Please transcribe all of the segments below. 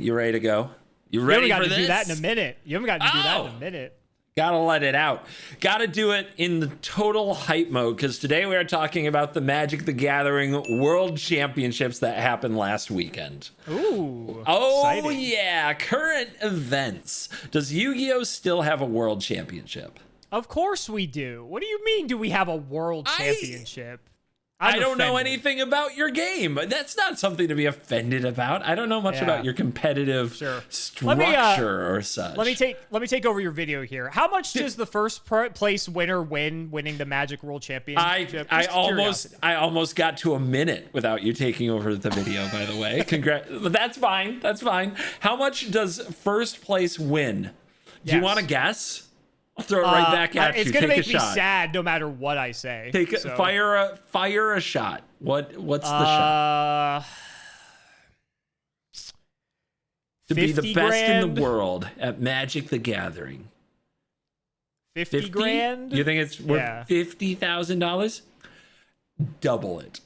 You ready to go? You You ready haven't for got to this? do that in a minute. You haven't got to do that in a minute. Gotta let it out. Gotta do it in the total hype mode, because today we are talking about the Magic the Gathering World Championships that happened last weekend. Ooh. Oh, exciting. yeah. Current events. Does Yu-Gi-Oh! Still have a World Championship? Of course we do. What do you mean, do we have a world championship? I don't know offended. anything about your game. That's not something to be offended about. I don't know much about your competitive structure or such. Let me take over your video here. How much does the first place winner winning the Magic World Championship? I almost got to a minute without you taking over the video, by the way. Congrats. That's fine. That's fine. How much does first place win? Do you want to guess? I'll throw it right back at you. It's gonna make me sad no matter what I say. Fire a shot. What's the shot? To be the best in the world at Magic the Gathering. 50 grand? You think it's worth $50,000? Double it.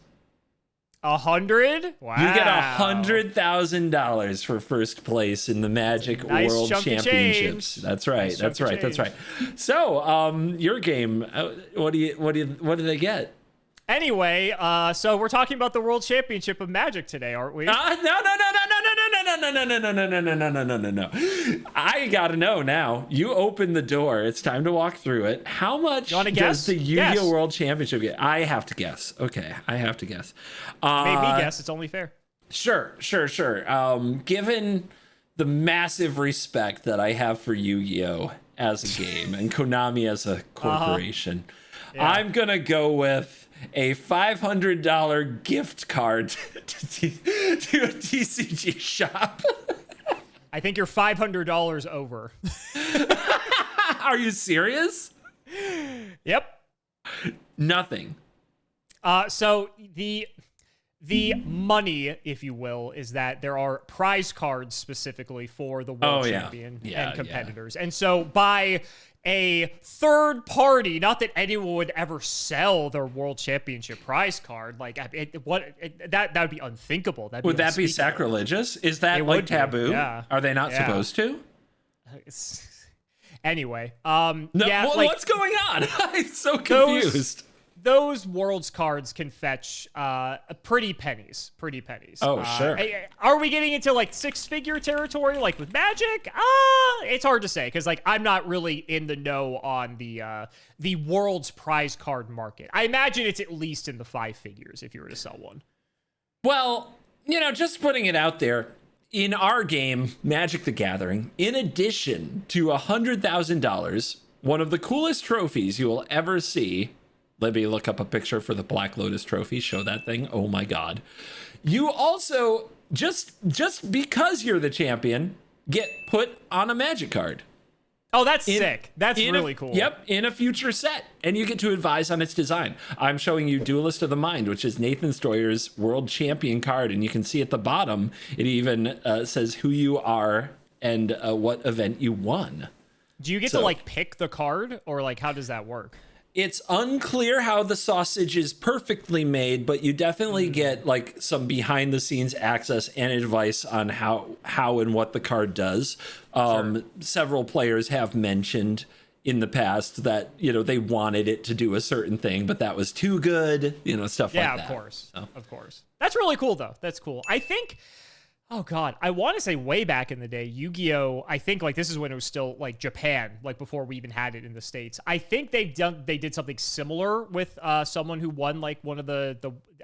100? Wow. You get $100,000 for first place in the Magic World Championships. That's right. That's right. So, your game. What do they get? Anyway, so we're talking about the World Championship of Magic today, aren't we? No. I gotta know now. You open the door. It's time to walk through it. How much does the Yu-Gi-Oh! World Championship get? I have to guess. Okay, I have to guess. Make me guess. It's only fair. Sure. Given the massive respect that I have for Yu-Gi-Oh! As a game and Konami as a corporation, I'm gonna go with a $500 gift card to a TCG shop. I think you're $500 over. Are you serious? Yep. Nothing. So the money, if you will, is that there are prize cards specifically for the world champion and competitors. And so by a third party, not that anyone would ever sell their world championship prize card, like that would be unthinkable. Would that be sacrilegious? Is that like taboo? Yeah. Are they not supposed to? Anyway, what's going on? I'm so confused. Those worlds cards can fetch pretty pennies. Oh, sure. Are we getting into like six-figure territory like with Magic? It's hard to say because like I'm not really in the know on the world's prize card market. I imagine it's at least in the 5 figures if you were to sell one. Well, just putting it out there, in our game, Magic the Gathering, in addition to $100,000, one of the coolest trophies you will ever see. Let me look up a picture for the Black Lotus trophy. Show that thing. Oh my God. You also, just because you're the champion, get put on a Magic card. Oh, that's sick. That's really cool. Yep, in a future set. And you get to advise on its design. I'm showing you Duelist of the Mind, which is Nathan Stoyer's world champion card. And you can see at the bottom, it even says who you are and what event you won. Do you get to like pick the card or like how does that work? It's unclear how the sausage is perfectly made, but you definitely get like some behind the scenes access and advice on how and what the card does. Several players have mentioned in the past that, they wanted it to do a certain thing, but that was too good, stuff like that. Yeah, of course. That's really cool though. That's cool. I think, oh God, I want to say way back in the day, Yu-Gi-Oh! I think like this is when it was still like Japan, like before we even had it in the States. I think they did something similar with someone who won like one of the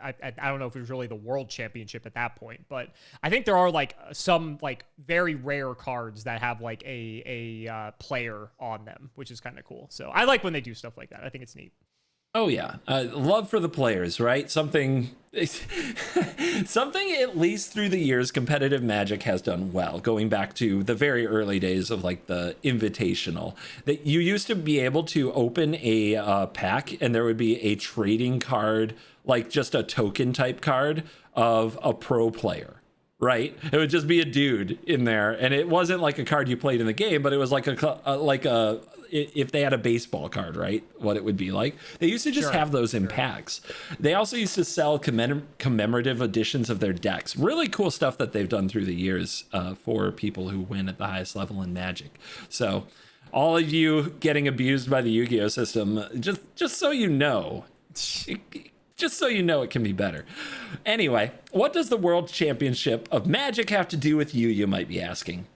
I don't know if it was really the world championship at that point, but I think there are like some like very rare cards that have like a player on them, which is kind of cool. So I like when they do stuff like that. I think it's neat. Oh yeah, love for the players, right? Something at least through the years, competitive Magic has done well. Going back to the very early days of like the Invitational, that you used to be able to open a pack and there would be a trading card, like just a token type card of a pro player. Right, it would just be a dude in there, and it wasn't like a card you played in the game, but it was like if they had a baseball card, right? What it would be like. They used to just have those in packs. They also used to sell commemorative editions of their decks. Really cool stuff that they've done through the years for people who win at the highest level in Magic. So all of you getting abused by the Yu-Gi-Oh system, just so you know. Just so you know it can be better. Anyway, what does the World Championship of Magic have to do with you might be asking?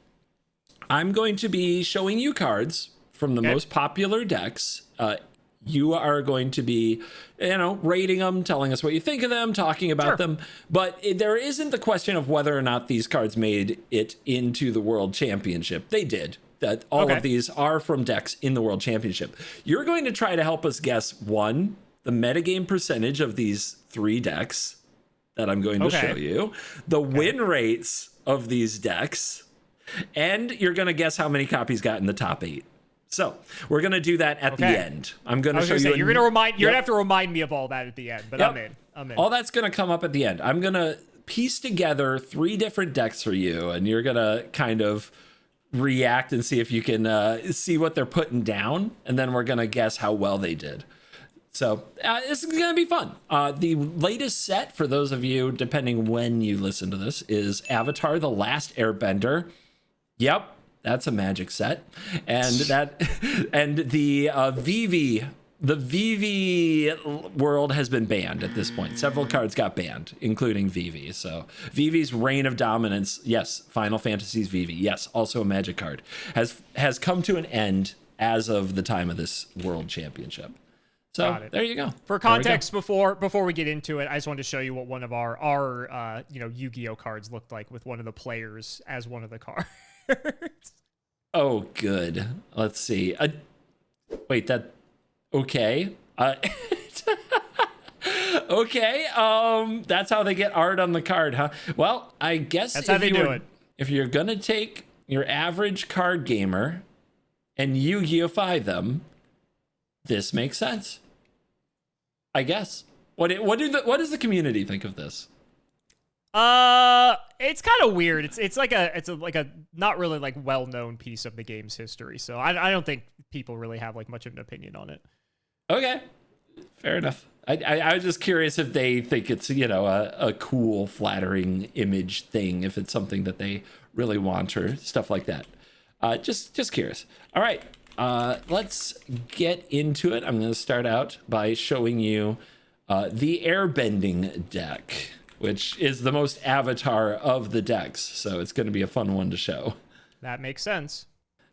I'm going to be showing you cards from the most popular decks. You are going to be, rating them, telling us what you think of them, talking about them. But there isn't the question of whether or not these cards made it into the World Championship. They did. That all of these are from decks in the World Championship. You're going to try to help us guess, one, the metagame percentage of these 3 decks that I'm going to show you, the win rates of these decks, and you're going to guess how many copies got in the top 8. So we're going to do that at the end. I'm going to show you. You're going to have to remind me of all that at the end, but I'm in. All that's going to come up at the end. I'm going to piece together 3 different decks for you, and you're going to kind of react and see if you can see what they're putting down, and then we're going to guess how well they did. So this is going to be fun. The latest set, for those of you, depending when you listen to this, is Avatar: The Last Airbender. Yep, that's a Magic set. And the VV world has been banned at this point. Several cards got banned, including VV. So VV's Reign of Dominance, yes, Final Fantasy's VV, yes, also a Magic card, has come to an end as of the time of this World Championship. So there you go. For context, before we get into it, I just wanted to show you what one of our Yu-Gi-Oh cards looked like with one of the players as one of the cards. Oh, good. Let's see. Wait, that okay. Okay. That's how they get art on the card, huh? Well, I guess that's how they do it. If you're gonna take your average card gamer and Yu-Gi-Oh-fy them, this makes sense, I guess. What does the community think of this? It's kind of weird. It's like a not really like well-known piece of the game's history. So I don't think people really have like much of an opinion on it. Okay, fair enough. I was just curious if they think it's a cool, flattering image thing, if it's something that they really want or stuff like that. Just curious. All right. Let's get into it. I'm going to start out by showing you the airbending deck, which is the most Avatar of the decks. So it's going to be a fun one to show. That makes sense.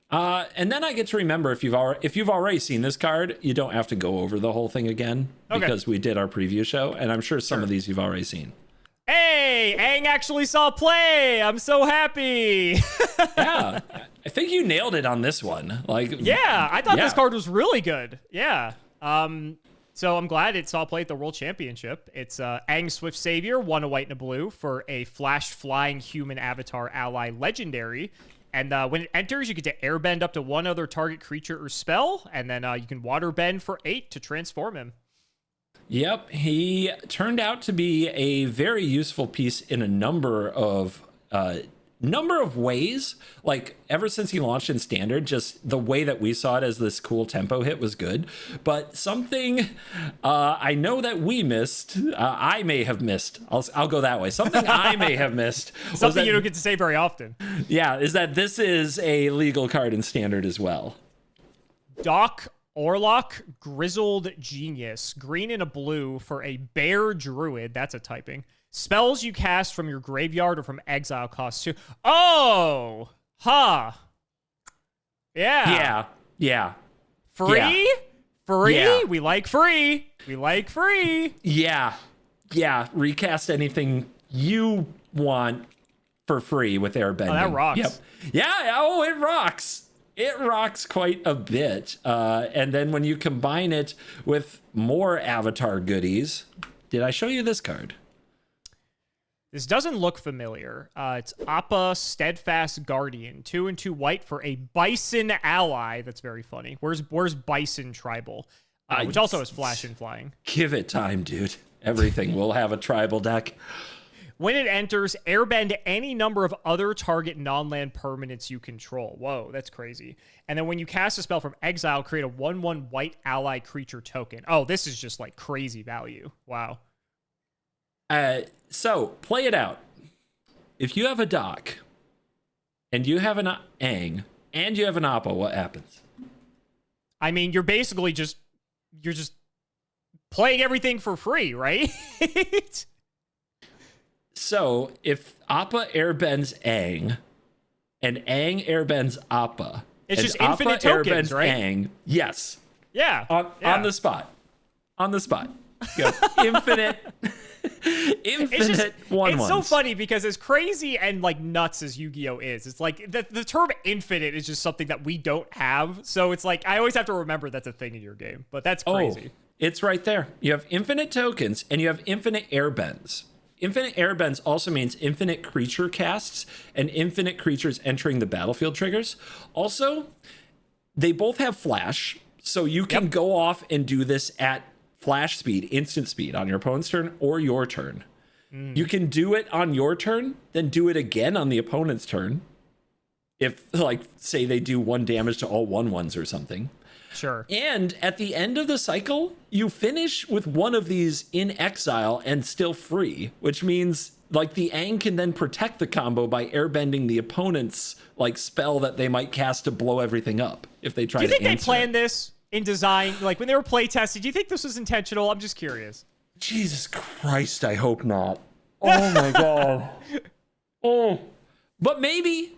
And then I get to remember, if you've already seen this card, you don't have to go over the whole thing again, because we did our preview show, and I'm sure some of these you've already seen. Hey, Aang actually saw play. I'm so happy. Yeah, I think you nailed it on this one. I thought this card was really good. Yeah. So I'm glad it saw play at the World Championship. It's Aang Swift Savior, 1 a white and a blue for a flash flying human avatar ally legendary. And when it enters, you get to airbend up to 1 other target creature or spell, and then you can water bend for 8 to transform him. Yep, he turned out to be a very useful piece in a number of ways. Like, ever since he launched in Standard, just the way that we saw it as this cool tempo hit was good. But something I know that we missed, I may have missed, I'll go that way. Something I may have missed. Something you don't get to say very often. Yeah, is that this is a legal card in Standard as well. Doc Orlok, Grizzled Genius, green and a blue for a bear druid. That's a typing. Spells you cast from your graveyard or from exile cost 2. Oh! Huh. Yeah. Yeah. Free? Yeah. Free? Yeah. We like free. We like free. Yeah. Recast anything you want for free with airbending. Oh, that rocks. Yep. Yeah. Oh, it rocks. It rocks quite a bit. And then when you combine it with more Avatar goodies, did I show you this card? This doesn't look familiar. It's Appa Steadfast Guardian, 2 and 2 white for a Bison ally. That's very funny. Where's Bison Tribal? Which also has flash and flying. Give it time, dude. Everything will have a tribal deck. When it enters, airbend any number of other target non-land permanents you control. Whoa, that's crazy. And then when you cast a spell from exile, create a 1/1 white ally creature token. Oh, this is just like crazy value. Wow. So play it out. If you have a Doc and you have an Ang and you have an Appa, what happens? I mean, you're basically just playing everything for free, right? So if Appa airbends Ang and Ang airbends Appa, it's and just infinite Appa tokens, airbends right? Ang, yes. Yeah. On the spot. On the spot. You have infinite one-ones. It's so funny because as crazy and like nuts as Yu-Gi-Oh is, it's like the term infinite is just something that we don't have. So it's like I always have to remember that's a thing in your game. But that's crazy. It's right there. You have infinite tokens and you have infinite airbends. Infinite airbends also means infinite creature casts and infinite creatures entering the battlefield triggers. Also, they both have flash, so you can go off and do this at flash speed, instant speed on your opponent's turn or your turn. You can do it on your turn, then do it again on the opponent's turn. If, like, say they do 1 damage to all 1/1s or something. Sure. And at the end of the cycle, you finish with one of these in exile and still free, which means like the Ang can then protect the combo by airbending the opponent's like spell that they might cast to blow everything up if they try to answer. Do you think they planned this in design? Like when they were playtesting, do you think this was intentional? I'm just curious. Jesus Christ, I hope not. Oh my God. Oh, but maybe.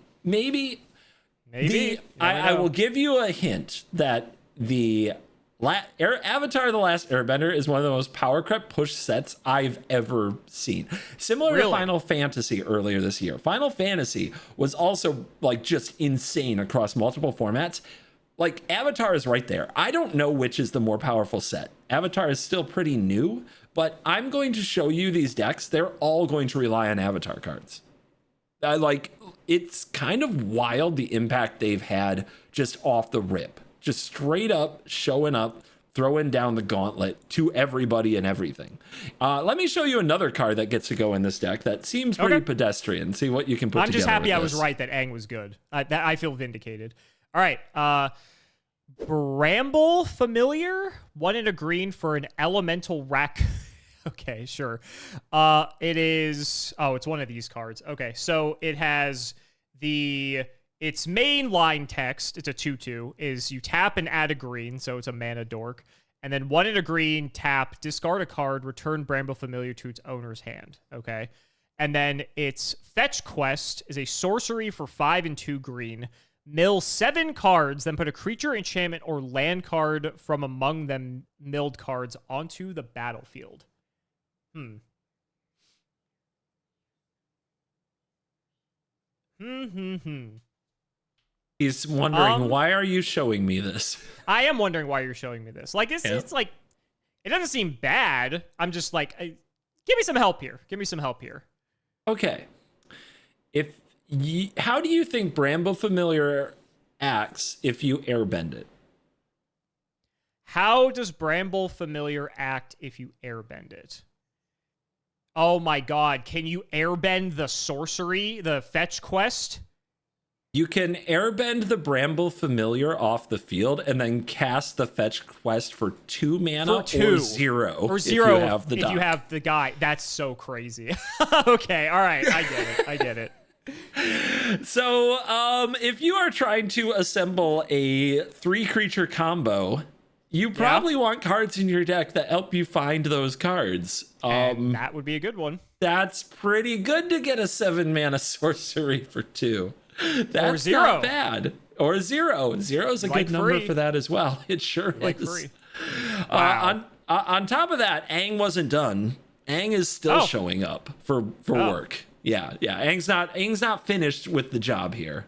I will give you a hint that the Avatar: The Last Airbender is one of the most power creep push sets I've ever seen. Similar to Final Fantasy earlier this year. Final Fantasy was also like just insane across multiple formats. Like Avatar is right there. I don't know which is the more powerful set. Avatar is still pretty new, but I'm going to show you these decks. They're all going to rely on Avatar cards. It's kind of wild the impact they've had just off the rip. Just straight up showing up, throwing down the gauntlet to everybody and everything. Let me show you another card that gets to go in this deck that seems pretty pedestrian. See what you can put together. I'm just happy I was this. right that Aang was good. I feel vindicated. All right. Bramble Familiar. 1 in a green for an elemental rack. Okay, sure. It is... Oh, it's one of these cards. Okay, so it has its main line text, it's a 2/2, is you tap and add a green, so it's a mana dork. And then 1 in a green, tap, discard a card, return Bramble Familiar to its owner's hand. Okay. And then its fetch quest is a sorcery for 5 and 2 green. Mill 7 cards, then put a creature, enchantment, or land card from among them milled cards onto the battlefield. He's wondering, why are you showing me this? I am wondering why you're showing me this. Like, it's like, it doesn't seem bad. I'm just like, give me some help here. Give me some help here. Okay. How do you think Bramble Familiar acts if you airbend it? How does Bramble Familiar act if you airbend it? Oh my God. Can you airbend the sorcery, the fetch quest? You can airbend the Bramble Familiar off the field and then cast the fetch quest for 2 mana or 0. Or 0 if you have the if doc. you have the guy. That's so crazy. Okay, all right. I get it. So, if you are trying to assemble a 3-creature combo, you probably want cards in your deck that help you find those cards. And that would be a good one. That's pretty good to get a 7-mana sorcery for 2. That's or 0. not bad. Or 0. 0 is a good number for that as well. It sure is. Free. Wow. On top of that, Aang wasn't done. Aang is still showing up for work. Yeah. Aang's not finished with the job here.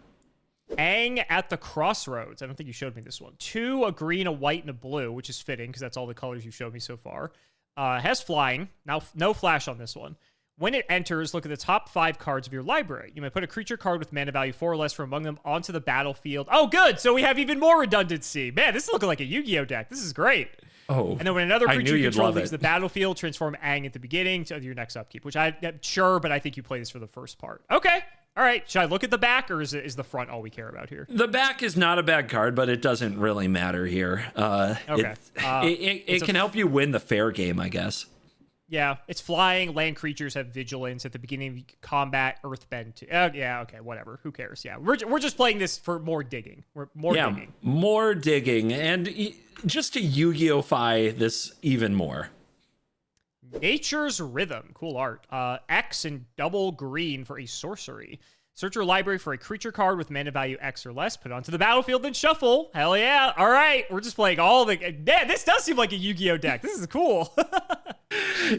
Aang at the Crossroads. I don't think you showed me this one. 2, a green, a white, and a blue, which is fitting because that's all the colors you showed me so far. Has flying. Now, no flash on this one. When it enters, look at the top 5 cards of your library. You may put a creature card with mana value 4 or less from among them onto the battlefield. Oh, good. So we have even more redundancy. Man, this is looking like a Yu-Gi-Oh deck. This is great. Oh, And then when another I knew creature you you'd control love leaves it. the battlefield, transform Aang at the beginning to your next upkeep, which I'm sure, but I think you play this for the first part. Okay. All right. Should I look at the back, or is the front all we care about here? The back is not a bad card, but it doesn't really matter here. Okay. It can help you win the fair game, I guess. Yeah, it's flying. Land creatures have vigilance at the beginning of combat. Earthbend. Yeah, okay, whatever. Who cares? Yeah, we're just playing this for more digging. Digging. More digging, and just to Yu-Gi-Oh-fy this even more. Nature's Rhythm. Cool art. X and double green for a sorcery. Search your library for a creature card with mana value X or less. Put it onto the battlefield, then shuffle. Hell yeah. All right. We're just playing all the... Man, this does seem like a Yu-Gi-Oh deck. This is cool.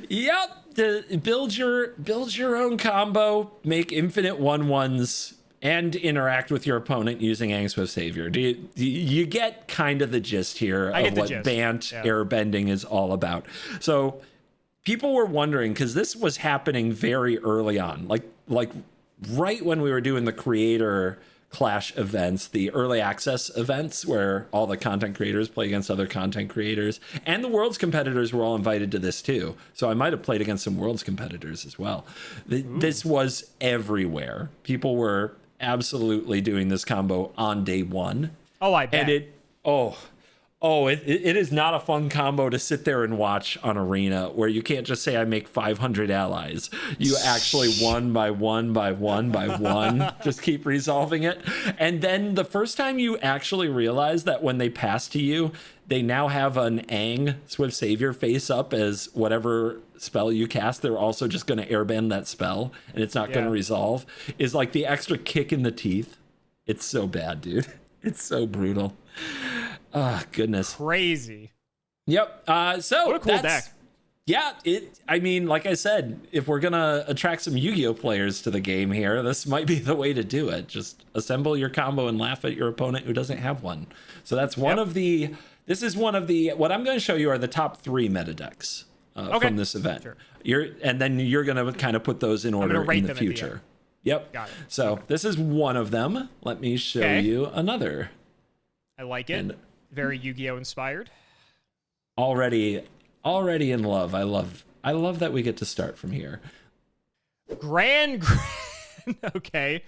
Yep. Build your own combo. Make infinite 1/1s. And interact with your opponent using Angswift Savior. You get kind of the gist here of what Bant airbending is all about. So people were wondering, because this was happening very early on, like right when we were doing the creator clash events, the early access events where all the content creators play against other content creators, and the world's competitors were all invited to this too. So I might have played against some world's competitors as well. This was everywhere. People were absolutely doing this combo on day one. Oh, I bet. And it is not a fun combo to sit there and watch on Arena, where you can't just say I make 500 allies. You actually one by one by one by one just keep resolving it. And then the first time you actually realize that when they pass to you, they now have an Aang Swift Savior face up as whatever spell you cast. They're also just going to airbend that spell, and it's not going to resolve, is like the extra kick in the teeth. It's so bad, dude. It's so brutal. Oh, goodness. Crazy. Yep. So what a cool deck. Yeah, I mean, like I said, if we're gonna attract some Yu-Gi-Oh players to the game here, this might be the way to do it. Just assemble your combo and laugh at your opponent who doesn't have one. So that's one of the. This is one of the. What I'm going to show you are the top 3 meta decks from this event. Sure. And then you're going to kind of put those in order in the future. Yep. Got it. So this is one of them. Let me show you another. I like it. And very Yu-Gi-Oh inspired. Already in love. I love that we get to start from here. Grand. Okay.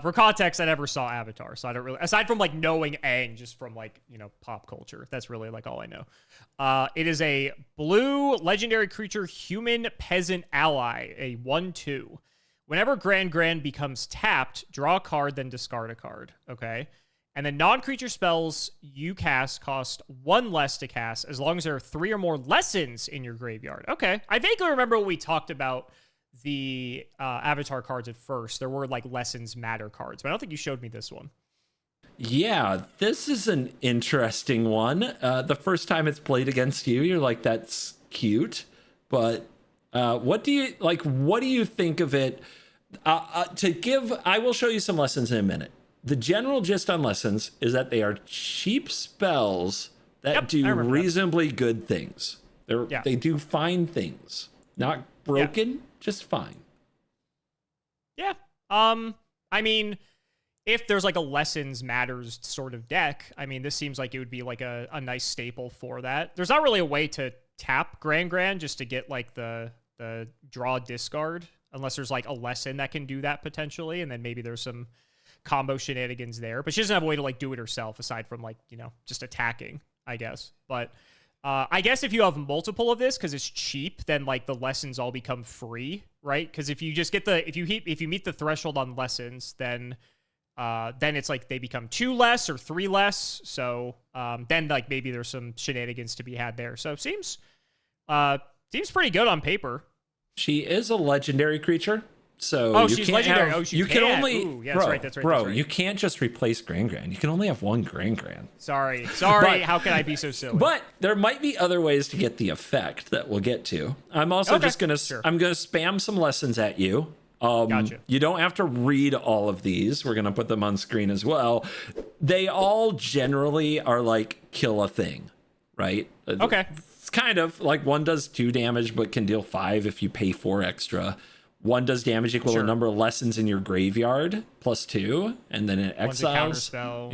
For context, I never saw Avatar, so I don't really, aside from like knowing Aang just from like, pop culture, that's really like all I know. It is a blue legendary creature, human peasant ally, a 1/2. Whenever Grand becomes tapped, draw a card, then discard a card. Okay. And then non-creature spells you cast cost 1 less to cast as long as there are 3 or more lessons in your graveyard. Okay. I vaguely remember when we talked about the Avatar cards at first. There were like lessons matter cards, but I don't think you showed me this one. Yeah, this is an interesting one. The first time it's played against you, you're like, that's cute. But what do you think of it? I will show you some lessons in a minute. The general gist on lessons is that they are cheap spells that do reasonably good things. They do fine things. Not broken, just fine. Yeah. I mean, if there's like a lessons matters sort of deck, I mean, this seems like it would be like a nice staple for that. There's not really a way to tap Grand just to get like the draw discard, unless there's like a lesson that can do that potentially, and then maybe there's some combo shenanigans there, but she doesn't have a way to like do it herself aside from like, just attacking, I guess. But I guess if you have multiple of this, because it's cheap, then like the lessons all become free, right? Because if you just get if you meet the threshold on lessons, then it's like they become 2 less or 3 less. So then like maybe there's some shenanigans to be had there. So seems pretty good on paper. She is a legendary creature. So she's legendary. You can only. Ooh, yeah, that's right. You can't just replace Grand. You can only have one Grand. Sorry. How can I be so silly? But there might be other ways to get the effect that we'll get to. I'm also just gonna I'm gonna spam some lessons at you. Gotcha. You don't have to read all of these. We're gonna put them on screen as well. They all generally are like kill a thing, right? Okay. It's kind of like one does 2 damage but can deal 5 if you pay 4 extra. 1 does damage equal to Sure. a number of lessons in your graveyard +2, and then it One's a counter exiles. spell.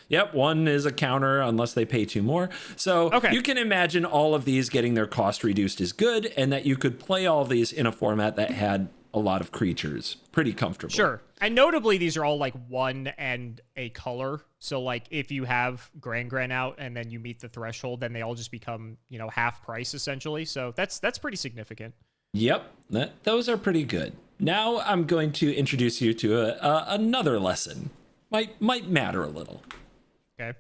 Yep. 1 is a counter unless they pay 2 more. So Okay. you can imagine all of these getting their cost reduced is good, and that you could play all of these in a format that had a lot of creatures. Pretty comfortable. Sure. And notably, these are all like 1 and a color. So like if you have Gran out and then you meet the threshold, then they all just become, half price essentially. So that's pretty significant. Yep, those are pretty good. Now I'm going to introduce you to another lesson. Might matter a little. Okay.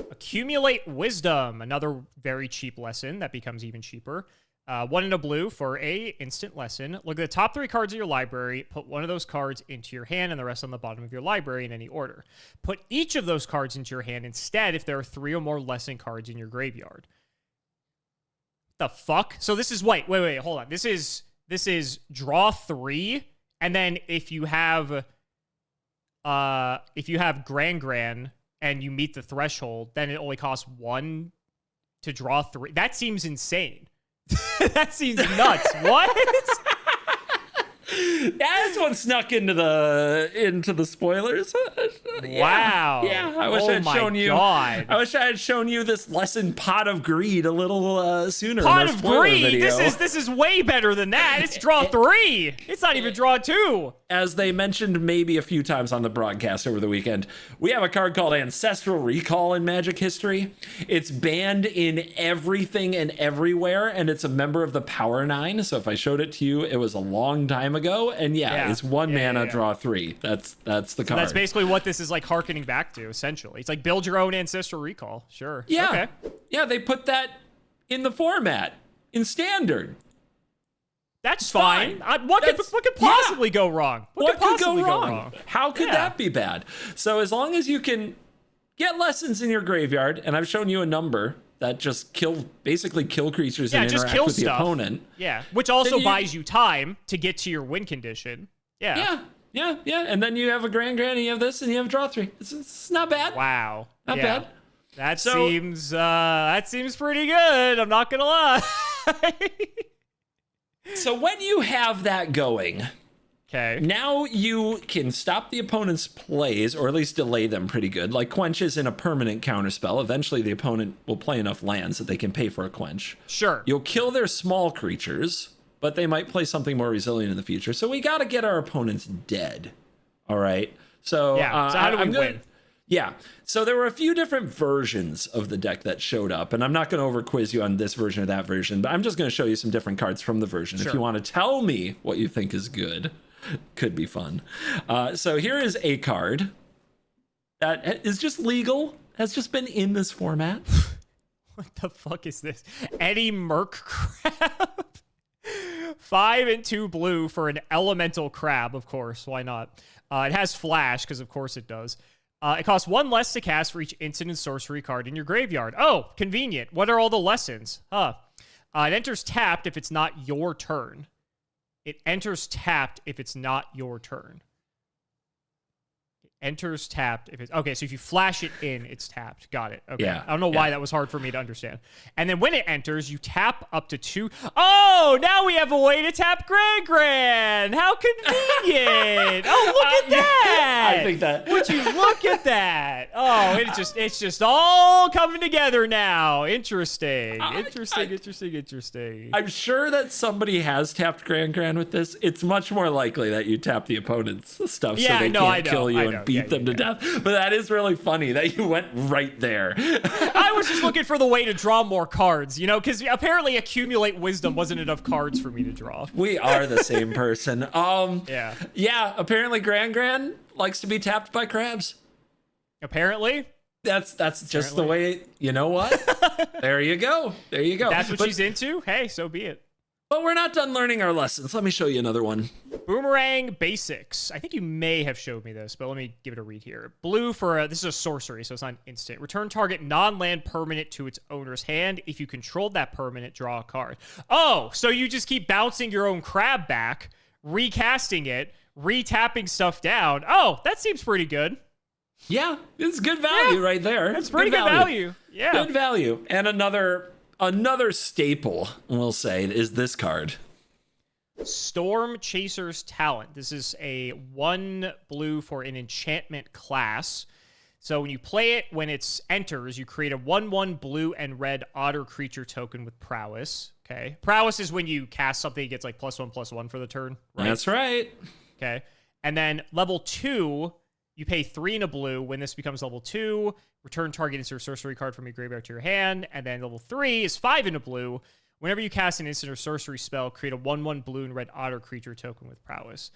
Accumulate wisdom, another very cheap lesson that becomes even cheaper. 1 and a blue for a instant lesson. Look at the top 3 cards of your library. Put one of those cards into your hand and the rest on the bottom of your library in any order. Put each of those cards into your hand instead if there are 3 or more lesson cards in your graveyard. The fuck? So this is wait, hold on. This is draw 3, and then if you have Gran and you meet the threshold, then it only costs 1 to draw 3. That seems insane. That seems nuts. What? This one snuck into the spoilers. Wow. Yeah. I wish I had shown you. God. I wish I had shown you this lesson, Pot of Greed, a little sooner. Pot in our of spoiler Greed. video. This is way better than that. It's draw 3. It's not even draw 2. As they mentioned maybe a few times on the broadcast over the weekend, we have a card called Ancestral Recall in Magic history. It's banned in everything and everywhere, and it's a member of the Power 9. So if I showed it to you, it was a long time ago. And it's 1 mana, draw 3. That's the So card. that's basically what this is like harkening back to, essentially. It's like build your own Ancestral Recall. Sure. Yeah. Okay. Yeah, they put that in the format, in standard. That's fine. fine. What could possibly go wrong? What could go possibly wrong? How could that be bad? So as long as you can get lessons in your graveyard, and I've shown you a number that just basically kill creatures and just interact kill with the stuff. opponent. Yeah, which also you- buys you time to get to your win condition. Yeah. Yeah. And then you have a Gran, and you have this, and you have draw 3. It's not bad. Wow. Not Yeah. bad. That So- seems pretty good. I'm not gonna lie. So when you have that going, Okay. now you can stop the opponent's plays, or at least delay them pretty good. Like Quench isn't a permanent counterspell. Eventually the opponent will play enough lands that they can pay for a Quench. Sure. You'll kill their small creatures, but they might play something more resilient in the future. So we got to get our opponents dead. All right. So, So how do we win? Yeah. So there were a few different versions of the deck that showed up, and I'm not going to over quiz you on this version or that version, but I'm just going to show you some different cards from the version. Sure. If you want to tell me what you think is good, could be fun. So here is a card that is just legal, has just been in this format. What the fuck is this? Eddie Merc Crab. 5 and 2 blue for an elemental crab, of course. Why not? It has flash, because of course it does. It costs 1 less to cast for each instant and sorcery card in your graveyard. Oh, convenient. What are all the lessons? It enters tapped if it's not your turn. It enters tapped if it's not your turn. Enters tapped if it's okay. So if you flash it in, it's tapped. Got it. Okay. Yeah, I don't know why that was hard for me to understand. And then when it enters, you tap up to 2. Oh, now we have a way to tap Gran. How convenient. Oh, look at that. I think that. Would you look at that? Oh, it's just all coming together now. Interesting. Interesting. I'm sure that somebody has tapped Gran with this. It's much more likely that you tap the opponent's stuff so they can't kill you and beat them to death. But that is really funny that you went right there. I was just looking for the way to draw more cards, because apparently accumulate wisdom wasn't enough cards for me to draw. We are the same person. Yeah, apparently Gran likes to be tapped by crabs. Apparently. That's just the way, you know what? There you go. That's what she's into. Hey, so be it. But we're not done learning our lessons. Let me show you another one. Boomerang Basics. I think you may have showed me this, but let me give it a read here. Blue for this is a sorcery, so it's not instant. Return target non-land permanent to its owner's hand. If you controlled that permanent, draw a card. Oh, so you just keep bouncing your own crab back, recasting it, re-tapping stuff down. Oh, that seems pretty good. Yeah, it's good value right there. That's pretty good value. Yeah. Good value. And another staple, we'll say, is this card. Storm Chaser's Talent. This is a 1 blue for an enchantment class. So when you play it, when it enters, you create a 1/1 blue and red otter creature token with prowess. Okay. Prowess is when you cast something, it gets like +1/+1 for the turn. Right? That's right. Okay. And then level 2, you pay 3 and a blue. When this becomes level 2, return target instant or sorcery card from your graveyard to your hand. And then level 3 is 5 and a blue. Whenever you cast an instant or sorcery spell, create a 1/1 blue and red otter creature token with prowess.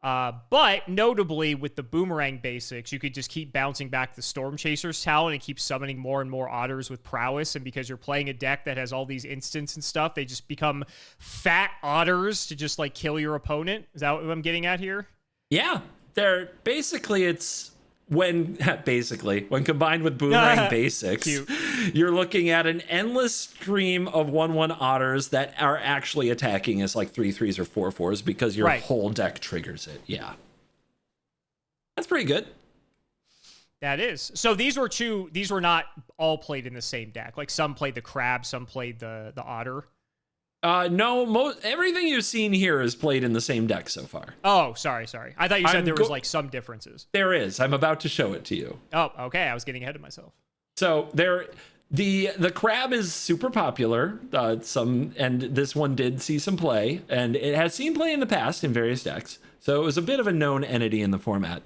But notably, with the boomerang basics, you could just keep bouncing back the Storm Chaser's Talent and keep summoning more and more otters with prowess. And because you're playing a deck that has all these instants and stuff, they just become fat otters to just like kill your opponent. Is that what I'm getting at here? Yeah, they're basically when combined with boomerang basics, Cute. You're looking at an endless stream of 1/1 otters that are actually attacking as like 3/3s or 4/4s because your whole deck triggers it. Yeah, that's pretty good. That is. So these were not all played in the same deck. Like some played the crab, some played the otter. No, everything you've seen here is played in the same deck so far. Oh, sorry. I thought you said there was like some differences. There is. I'm about to show it to you. Oh, okay. I was getting ahead of myself. So the crab is super popular. And this one did see some play, and it has seen play in the past in various decks. So it was a bit of a known entity in the format.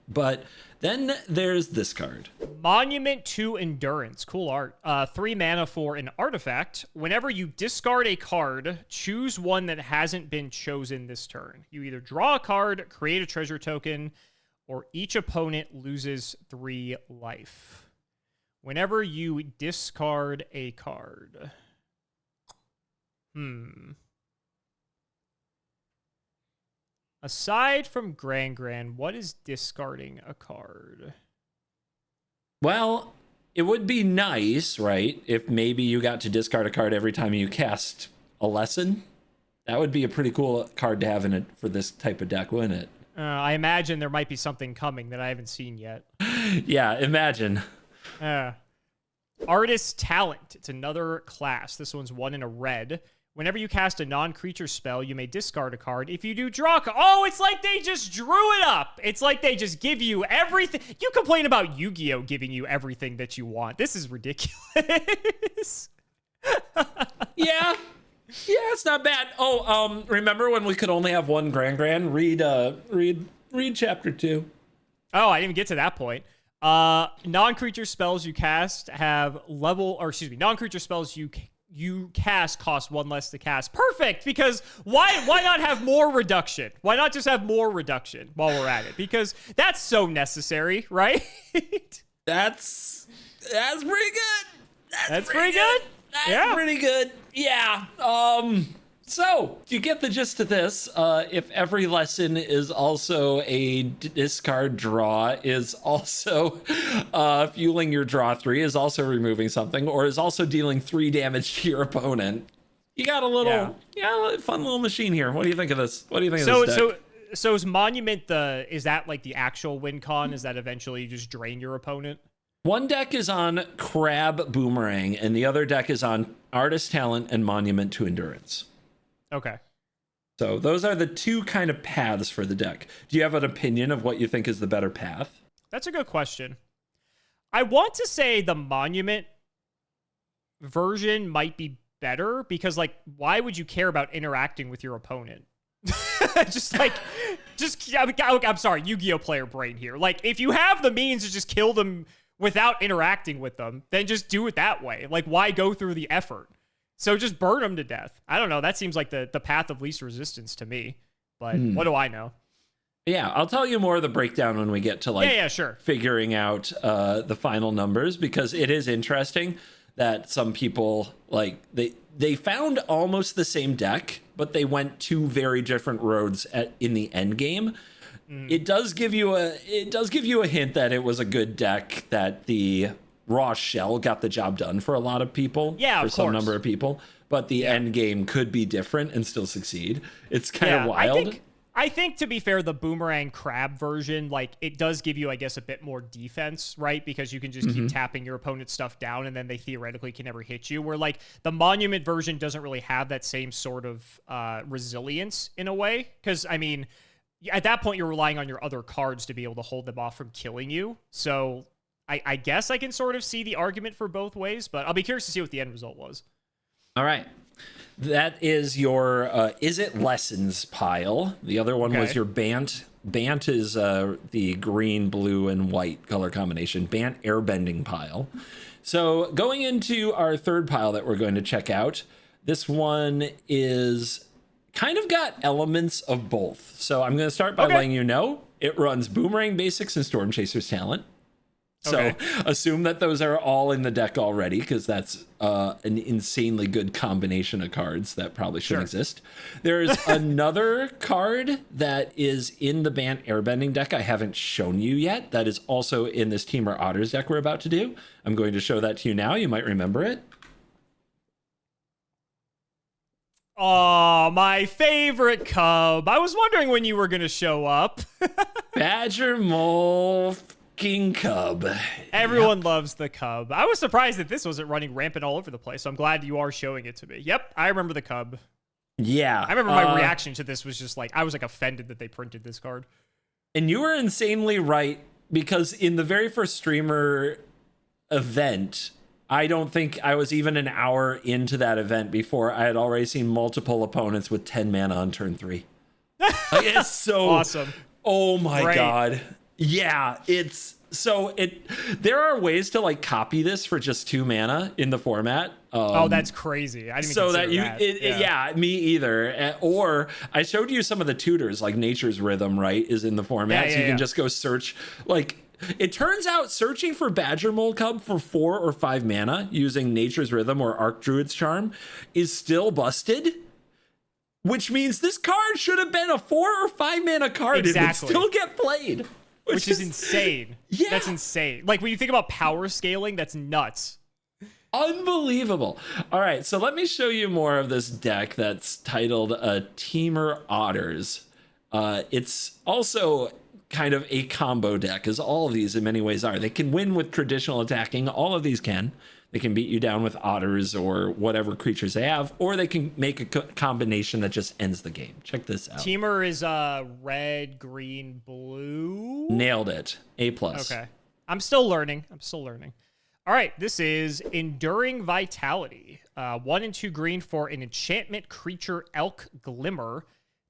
But then there's this card. Monument to Endurance. Cool art. 3 mana for an artifact. Whenever you discard a card, choose one that hasn't been chosen this turn. You either draw a card, create a treasure token, or each opponent loses 3 life. Whenever you discard a card. Aside from Gran, what is discarding a card? Well, it would be nice, right, if maybe you got to discard a card every time you cast a lesson. That would be a pretty cool card to have in it for this type of deck, wouldn't it? I imagine there might be something coming that I haven't seen yet. Yeah, imagine. Artist Talent. It's another class. This one's 1 in a red. Whenever you cast a non-creature spell, you may discard a card. If you do, draw a card. Oh, it's like they just drew it up. It's like they just give you everything. You complain about Yu-Gi-Oh! Giving you everything that you want. This is ridiculous. Yeah, it's not bad. Oh, remember when we could only have one Gran? Read chapter 2. Oh, I didn't even get to that point. Non-creature spells you cast have non-creature spells you cast cost 1 less to cast. Perfect, because why not have more reduction? Why not just have more reduction while we're at it? Because that's so necessary, right? That's pretty good. That's pretty good. That's pretty good. Yeah. So you get the gist of this. If every lesson is also a discard draw, is also fueling your draw 3, is also removing something, or is also dealing 3 damage to your opponent, you got a fun little machine here. What do you think of this? What do you think of this deck? So is Monument is that like the actual win con? Is that eventually you just drain your opponent? One deck is on Crab Boomerang, and the other deck is on Artist Talent and Monument to Endurance. Okay. So those are the 2 kind of paths for the deck. Do you have an opinion of what you think is the better path? That's a good question. I want to say the Monument version might be better because, like, why would you care about interacting with your opponent? I'm sorry, Yu-Gi-Oh! Player brain here. Like, if you have the means to just kill them without interacting with them, then just do it that way. Like, why go through the effort? So just burn them to death. I don't know. That seems like the path of least resistance to me. But what do I know? Yeah, I'll tell you more of the breakdown when we get to sure. figuring out the final numbers, because it is interesting that some people they found almost the same deck, but they went 2 very different roads in the end game. It does give you a hint that it was a good deck, that the raw shell got the job done for a lot of people. Yeah, for some number of people, but the end game could be different and still succeed. It's kind of wild. I think, to be fair, the Boomerang Crab version, like, it does give you, I guess, a bit more defense, right? Because you can just keep tapping your opponent's stuff down, and then they theoretically can never hit you. Where, like, the Monument version doesn't really have that same sort of resilience in a way. Because, I mean, at that point, you're relying on your other cards to be able to hold them off from killing you. So I guess I can sort of see the argument for both ways, but I'll be curious to see what the end result was. All right. That is your Is It Lessons pile. The other one was your Bant. Bant is the green, blue, and white color combination. Bant airbending pile. So going into our third pile that we're going to check out, this one is kind of got elements of both. So I'm going to start by letting you know it runs Boomerang Basics and Storm Chaser's Talent. So assume that those are all in the deck already, because that's an insanely good combination of cards that probably shouldn't exist. There's another card that is in the Bant Airbending deck I haven't shown you yet. That is also in this Teamer Otters deck we're about to do. I'm going to show that to you now. You might remember it. Oh, my favorite Cub. I was wondering when you were going to show up. Badger Mole King Cub. Everyone loves the Cub. I was surprised that this wasn't running rampant all over the place, so I'm glad you are showing it to me. Yep, I remember the Cub. Yeah. I remember my reaction to this was just like, I was like offended that they printed this card. And you were insanely right, because in the very first streamer event, I don't think I was even an hour into that event before I had already seen multiple opponents with 10 mana on turn 3. Like, it's so awesome. Oh my God. Yeah, it's so there are ways to like copy this for just 2 mana in the format. Oh, that's crazy. I didn't even so that you that. Yeah, me either. Or I showed you some of the tutors, like Nature's Rhythm, right, is in the format. So you can just go search. Like, it turns out searching for Badger Mole Cub for 4 or 5 mana using Nature's Rhythm or Archdruid's Charm is still busted. Which means this card should have been a 4 or 5 mana card and would still get played. Which is insane. Yeah. That's insane. Like, when you think about power scaling, that's nuts. Unbelievable. All right, so let me show you more of this deck that's titled Teamer Otters. It's also kind of a combo deck, as all of these in many ways are. They can win with traditional attacking. All of these can. They can beat you down with otters or whatever creatures they have, or they can make a combination that just ends the game. Check this out. Teamer is red, green, blue. Nailed it. A+. Okay. I'm still learning. All right, this is Enduring Vitality. 1 and 2 green for an enchantment creature, Elk Glimmer.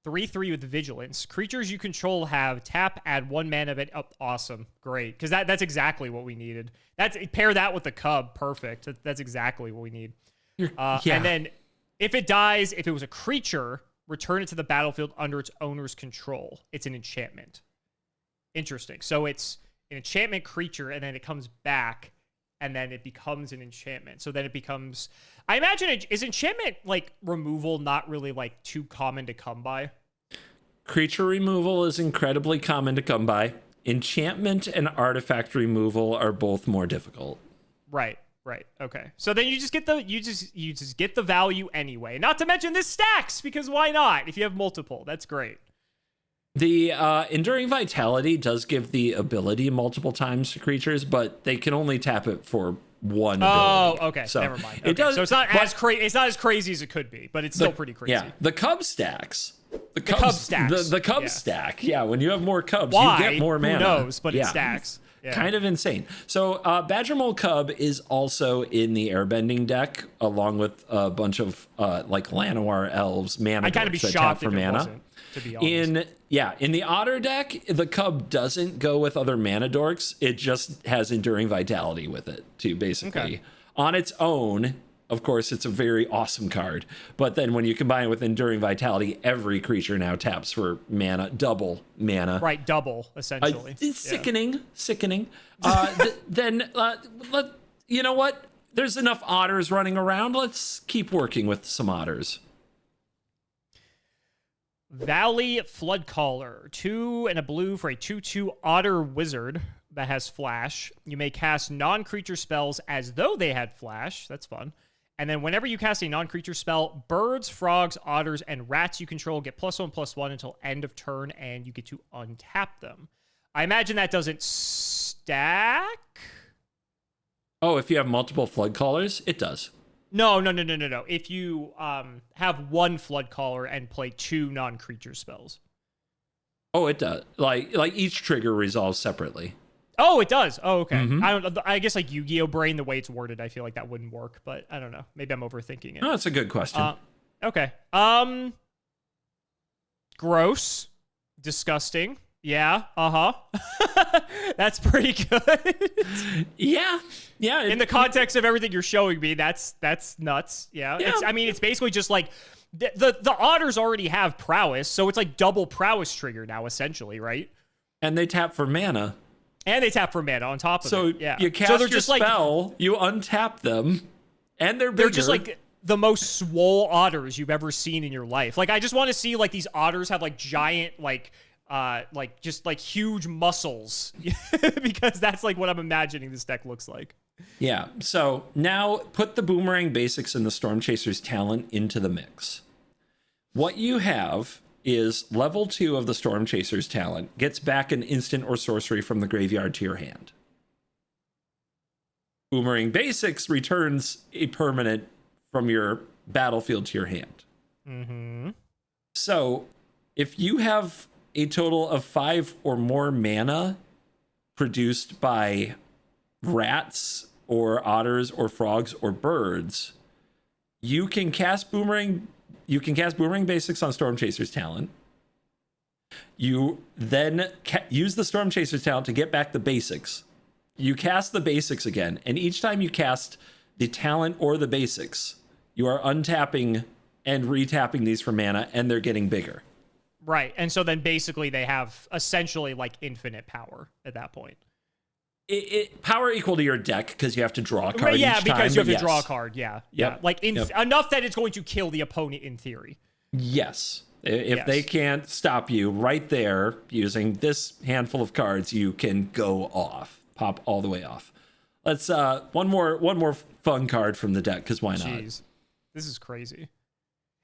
3/3 with Vigilance. Creatures you control have tap, add 1 mana. Awesome. Great. Because that's exactly what we needed. Pair that with the Cub. Perfect. That's exactly what we need. And then if it dies, if it was a creature, return it to the battlefield under its owner's control. It's an enchantment. Interesting. So it's an enchantment creature, and then it comes back, and then it becomes an enchantment. So then it becomes... I imagine is enchantment, like, removal not really, like, too common to come by? Creature removal is incredibly common to come by. Enchantment and artifact removal are both more difficult. Right. Okay. So then you just get the value anyway. Not to mention this stacks, because why not? If you have multiple, that's great. The Enduring Vitality does give the ability multiple times to creatures, but they can only tap it for 1 ability. Oh, okay. So never mind. Okay. It does. So it's not as crazy. It's not as crazy as it could be, but it's still pretty crazy. Yeah. The Cub stacks. The Cub stacks. The Cub stack. Yeah. When you have more Cubs, you get more mana. Who knows? But it stacks. Yeah. Kind of insane. So Badger Mole Cub is also in the Airbending deck, along with a bunch of like Llanowar elves, mana. I'd kind of be shocked if it wasn't, to be honest. In the Otter deck, the Cub doesn't go with other mana dorks. It just has Enduring Vitality with it, too, basically. Okay. On its own, of course, it's a very awesome card. But then when you combine it with Enduring Vitality, every creature now taps for mana, double mana. Right, double, essentially. It's sickening. Then, you know what? There's enough otters running around. Let's keep working with some otters. Valley Floodcaller, 2 and a blue for a 2/2 Otter Wizard that has Flash. You may cast non-creature spells as though they had Flash. That's fun. And then whenever you cast a non-creature spell, birds, frogs, otters, and rats you control get +1/+1 until end of turn, and you get to untap them. I imagine that doesn't stack? Oh, if you have multiple flood callers, it does. No. If you have one flood caller and play 2 non-creature spells. Oh, it does. Like each trigger resolves separately. Oh, it does. Oh, okay. Mm-hmm. I guess like Yu-Gi-Oh! Brain, the way it's worded, I feel like that wouldn't work, but I don't know. Maybe I'm overthinking it. No, that's a good question. Okay. Gross. Disgusting. Yeah. That's pretty good. Yeah. In the context of everything you're showing me, that's nuts. Yeah. It's basically just like the otters already have prowess, so it's like double prowess trigger now, essentially, right? And they tap for mana. And they tap for mana on top of it. Yeah. You cast your spell, you untap them, and they're bigger. They're just like the most swole otters you've ever seen in your life. Like, I just want to see like these otters have like giant like huge muscles because that's like what I'm imagining this deck looks like. Yeah. So now put the Boomerang Basics and the Storm Chaser's talent into the mix. What you have is level 2 of the Storm Chaser's talent gets back an instant or sorcery from the graveyard to your hand. Boomerang Basics returns a permanent from your battlefield to your hand. Mm-hmm. So if you have a total of 5 or more mana produced by rats or otters or frogs or birds, you can cast Boomerang Basics on Storm Chaser's talent. You then use the Storm Chaser's talent to get back the basics. You cast the basics again, and each time you cast the talent or the basics, you are untapping and retapping these for mana, and they're getting bigger. Right, and so then basically they have essentially like infinite power at that point. Power equal to your deck because you have to draw a card. Right, yeah, each because time, you have to draw a card. Yeah, Yep. Like enough that it's going to kill the opponent in theory. Yes. If they can't stop you right there using this handful of cards, you can go off, pop all the way off. Let's one more fun card from the deck because why not? Jeez, this is crazy.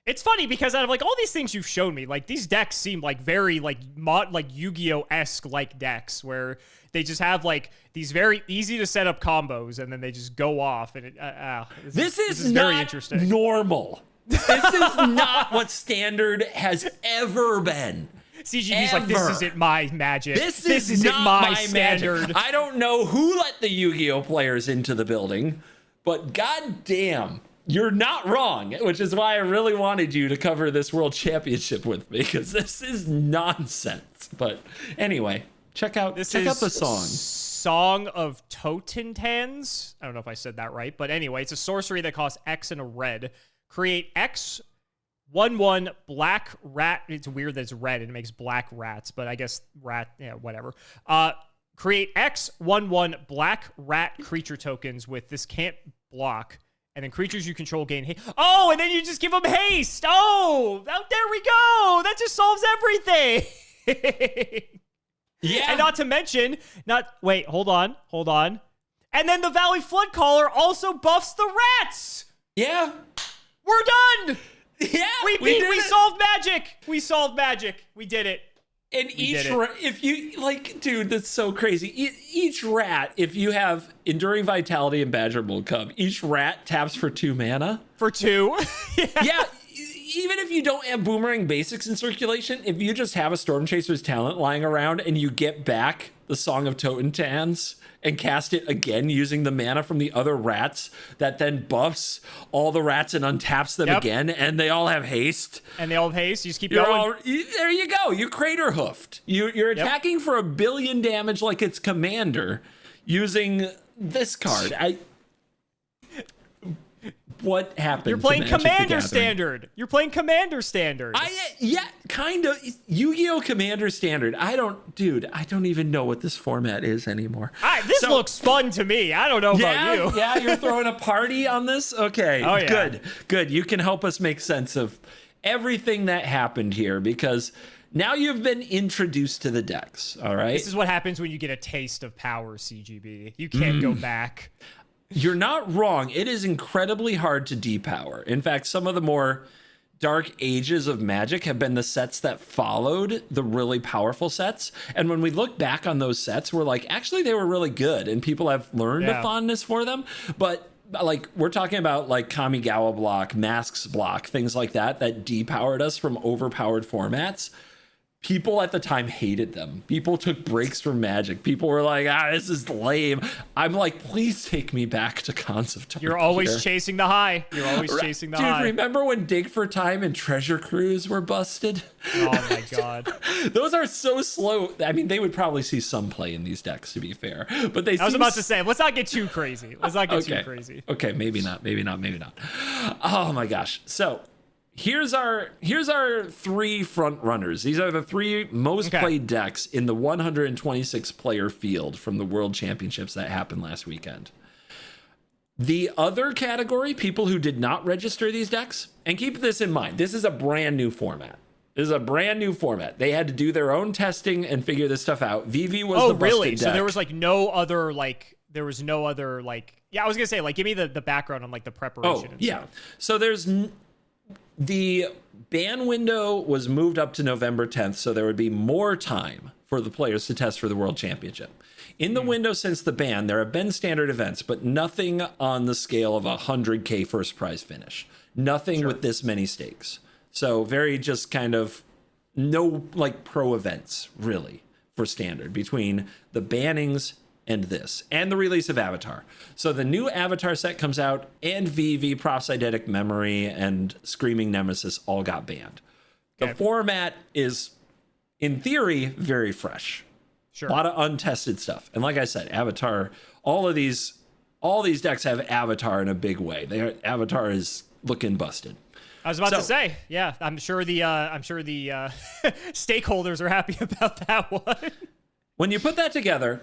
It's funny because out of like all these things you've shown me, like these decks seem like very like Yu-Gi-Oh-esque like decks where they just have like these very easy to set up combos and then they just go off and this is not very interesting. Normal. This is not what Standard has ever been. CGB's like, this isn't my Magic. This isn't not my Standard. Magic. I don't know who let the Yu-Gi-Oh players into the building, but goddamn, you're not wrong, which is why I really wanted you to cover this World Championship with me, because this is nonsense. But anyway, check out the song. Song of Totentans. I don't know if I said that right, but anyway, it's a sorcery that costs X and a red. Create X 1/1 black rat. It's weird that it's red and it makes black rats, but I guess whatever. Create X 1/1 black rat creature tokens with this can't block. And then creatures you control gain haste. Oh, and then you just give them haste. Oh, there we go. That just solves everything. Yeah. And not to mention, hold on. And then the Valley Flood Caller also buffs the rats. Yeah. We're done. Yeah. We solved magic. We solved magic. We did it. And if you like, dude, that's so crazy. Each rat, if you have Enduring Vitality and Badger Mold Cub, each rat taps for 2 mana. For 2? Yeah. Even if you don't have Boomerang Basics in circulation, if you just have a Storm Chaser's talent lying around and you get back the Song of Totentans and cast it again using the mana from the other rats, that then buffs all the rats and untaps them again, and they all have haste. And they all have haste. You just keep going. There you go. You crater hoofed. You're attacking for 1 billion damage like it's Commander using this card. What happened? You're playing Commander Standard. You're playing Commander Standard. Yeah, kind of. Yu-Gi-Oh! Commander Standard. I don't even know what this format is anymore. This looks fun to me. I don't know about you. Yeah, you're throwing a party on this? Okay, oh, yeah. Good. You can help us make sense of everything that happened here because now you've been introduced to the decks, all right? This is what happens when you get a taste of power, CGB. You can't go back. You're not wrong. It is incredibly hard to depower. In fact, some of the more dark ages of Magic have been the sets that followed the really powerful sets. And when we look back on those sets, we're like, actually, they were really good. And people have learned a fondness for them. But like, we're talking about like Kamigawa block, Masks block, things like that depowered us from overpowered formats. People at the time hated them. People took breaks from Magic. People were like, this is lame. I'm like, please take me back to Cons of Tarkir. You're always chasing the high. You're always chasing the high. Dude, remember when Dig for Time and Treasure Cruise were busted? Oh my God. Those are so slow. I mean, they would probably see some play in these decks, to be fair. But I was about to say, let's not get too crazy. Too crazy. Okay, maybe not. Oh my gosh. So here's our three front runners. These are the three most played decks in the 126 player field from the World Championships that happened last weekend. The other category, people who did not register these decks, and keep this in mind, this is a brand new format. They had to do their own testing and figure this stuff out. VV was the busted really? deck. So there was no other I was gonna say, like, give me the background on like the preparation. Stuff. So the ban window was moved up to November 10th, so there would be more time for the players to test for the World Championship. In the window since the ban, there have been standard events, but nothing on the scale of 100K first prize finish. Nothing with this many stakes. So very just kind of no like pro events really for standard between the bannings and this, and the release of Avatar. So the new Avatar set comes out, and VV, Prophecydetic Memory, and Screaming Nemesis all got banned. The format is, in theory, very fresh. Sure. A lot of untested stuff. And like I said, Avatar, all these decks have Avatar in a big way. Avatar is looking busted. I was about to say, yeah, I'm sure the stakeholders are happy about that one. When you put that together,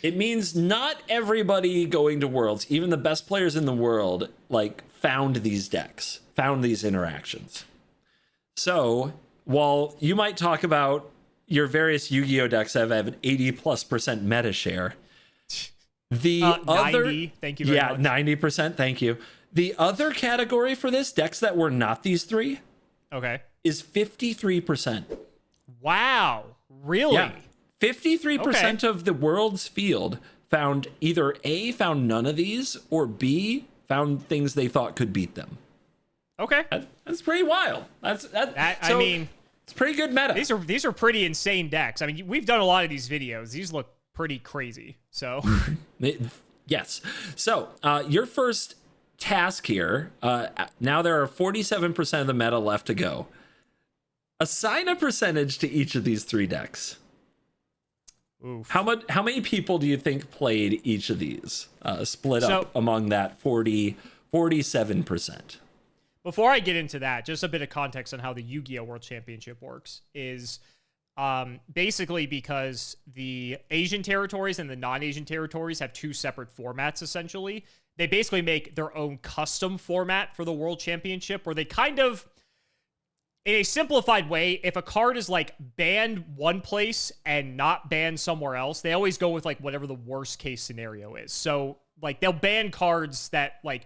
it means not everybody going to Worlds, even the best players in the world, like found these decks, found these interactions. So while you might talk about your various Yu-Gi-Oh decks have an 80+% meta share, the other 90, thank you very much. 90%, thank you. The other category for this, decks that were not these three, is 53%. Wow, really? Yeah. 53% of the world's field found either A, found none of these, or B, found things they thought could beat them. Okay. That's pretty wild. I mean, it's pretty good meta. These are pretty insane decks. I mean, we've done a lot of these videos. These look pretty crazy. So yes. So your first task here, now there are 47% of the meta left to go. Assign a percentage to each of these three decks. Oof. How many people do you think played each of these? Split up among that 47%. Before I get into that, just a bit of context on how the Yu-Gi-Oh! World Championship works is basically because the Asian territories and the non-Asian territories have two separate formats, essentially. They basically make their own custom format for the World Championship where they kind of, in a simplified way, if a card is like banned one place and not banned somewhere else, they always go with like whatever the worst case scenario is. So like they'll ban cards that like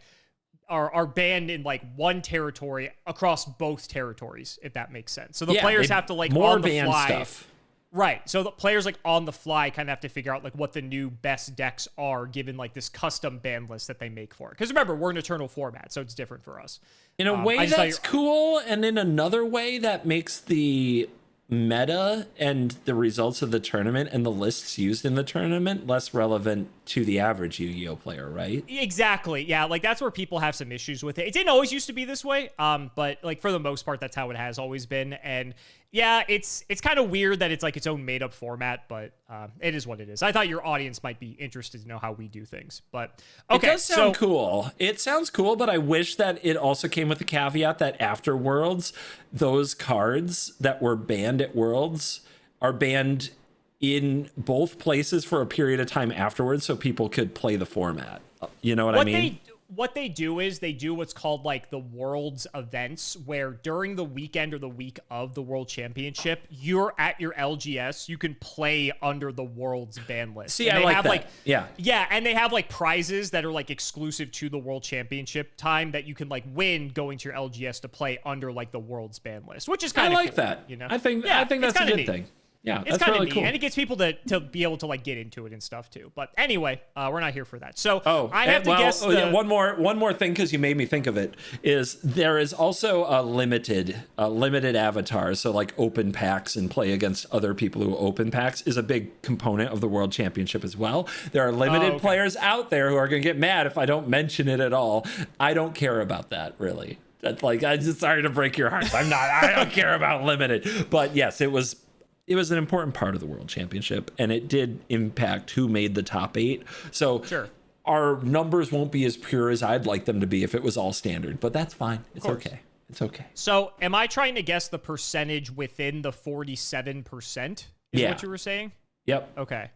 are banned in like one territory across both territories, if that makes sense. So the players have to like more on the banned fly stuff. Right. So the players like on the fly kind of have to figure out like what the new best decks are given like this custom ban list that they make for it. Because remember, we're an eternal format, so it's different for us. In a way that's cool, and in another way that makes the meta and the results of the tournament and the lists used in the tournament less relevant to the average Yu-Gi-Oh player, right? Exactly. Yeah, like that's where people have some issues with it. It didn't always used to be this way, but like for the most part, that's how it has always been. And yeah, it's kind of weird that it's like its own made-up format, but it is what it is. I thought your audience might be interested to know how we do things, but okay. It does sound cool. It sounds cool, but I wish that it also came with the caveat that after Worlds, those cards that were banned at Worlds are banned in both places for a period of time afterwards, so people could play the format. You know what I mean? what they do is they do what's called like the Worlds events, where during the weekend or the week of the World Championship, you're at your LGS, you can play under the Worlds ban list. See, and I they like have that. yeah, and they have like prizes that are like exclusive to the World Championship time that you can like win going to your LGS to play under like the Worlds ban list, which is kind of I like cool, that. you know? I think Yeah, that's a good thing. Yeah, it's that's kind of really neat, cool. and it gets people to be able to like get into it and stuff too. But anyway, we're not here for that. So I have to guess. One more thing, because you made me think of it, is there is also a limited avatar. So like open packs and play against other people who open packs is a big component of the World Championship as well. There are limited players out there who are going to get mad if I don't mention it at all. I don't care about that, really. That's like, I'm just sorry to break your hearts. I don't care about limited. But yes, it was an important part of the World Championship, and it did impact who made the top 8. So Sure. Our numbers won't be as pure as I'd like them to be if it was all standard, but that's fine. It's okay. It's okay. So am I trying to guess the percentage within the 47%? Is what you were saying? Yep. Okay.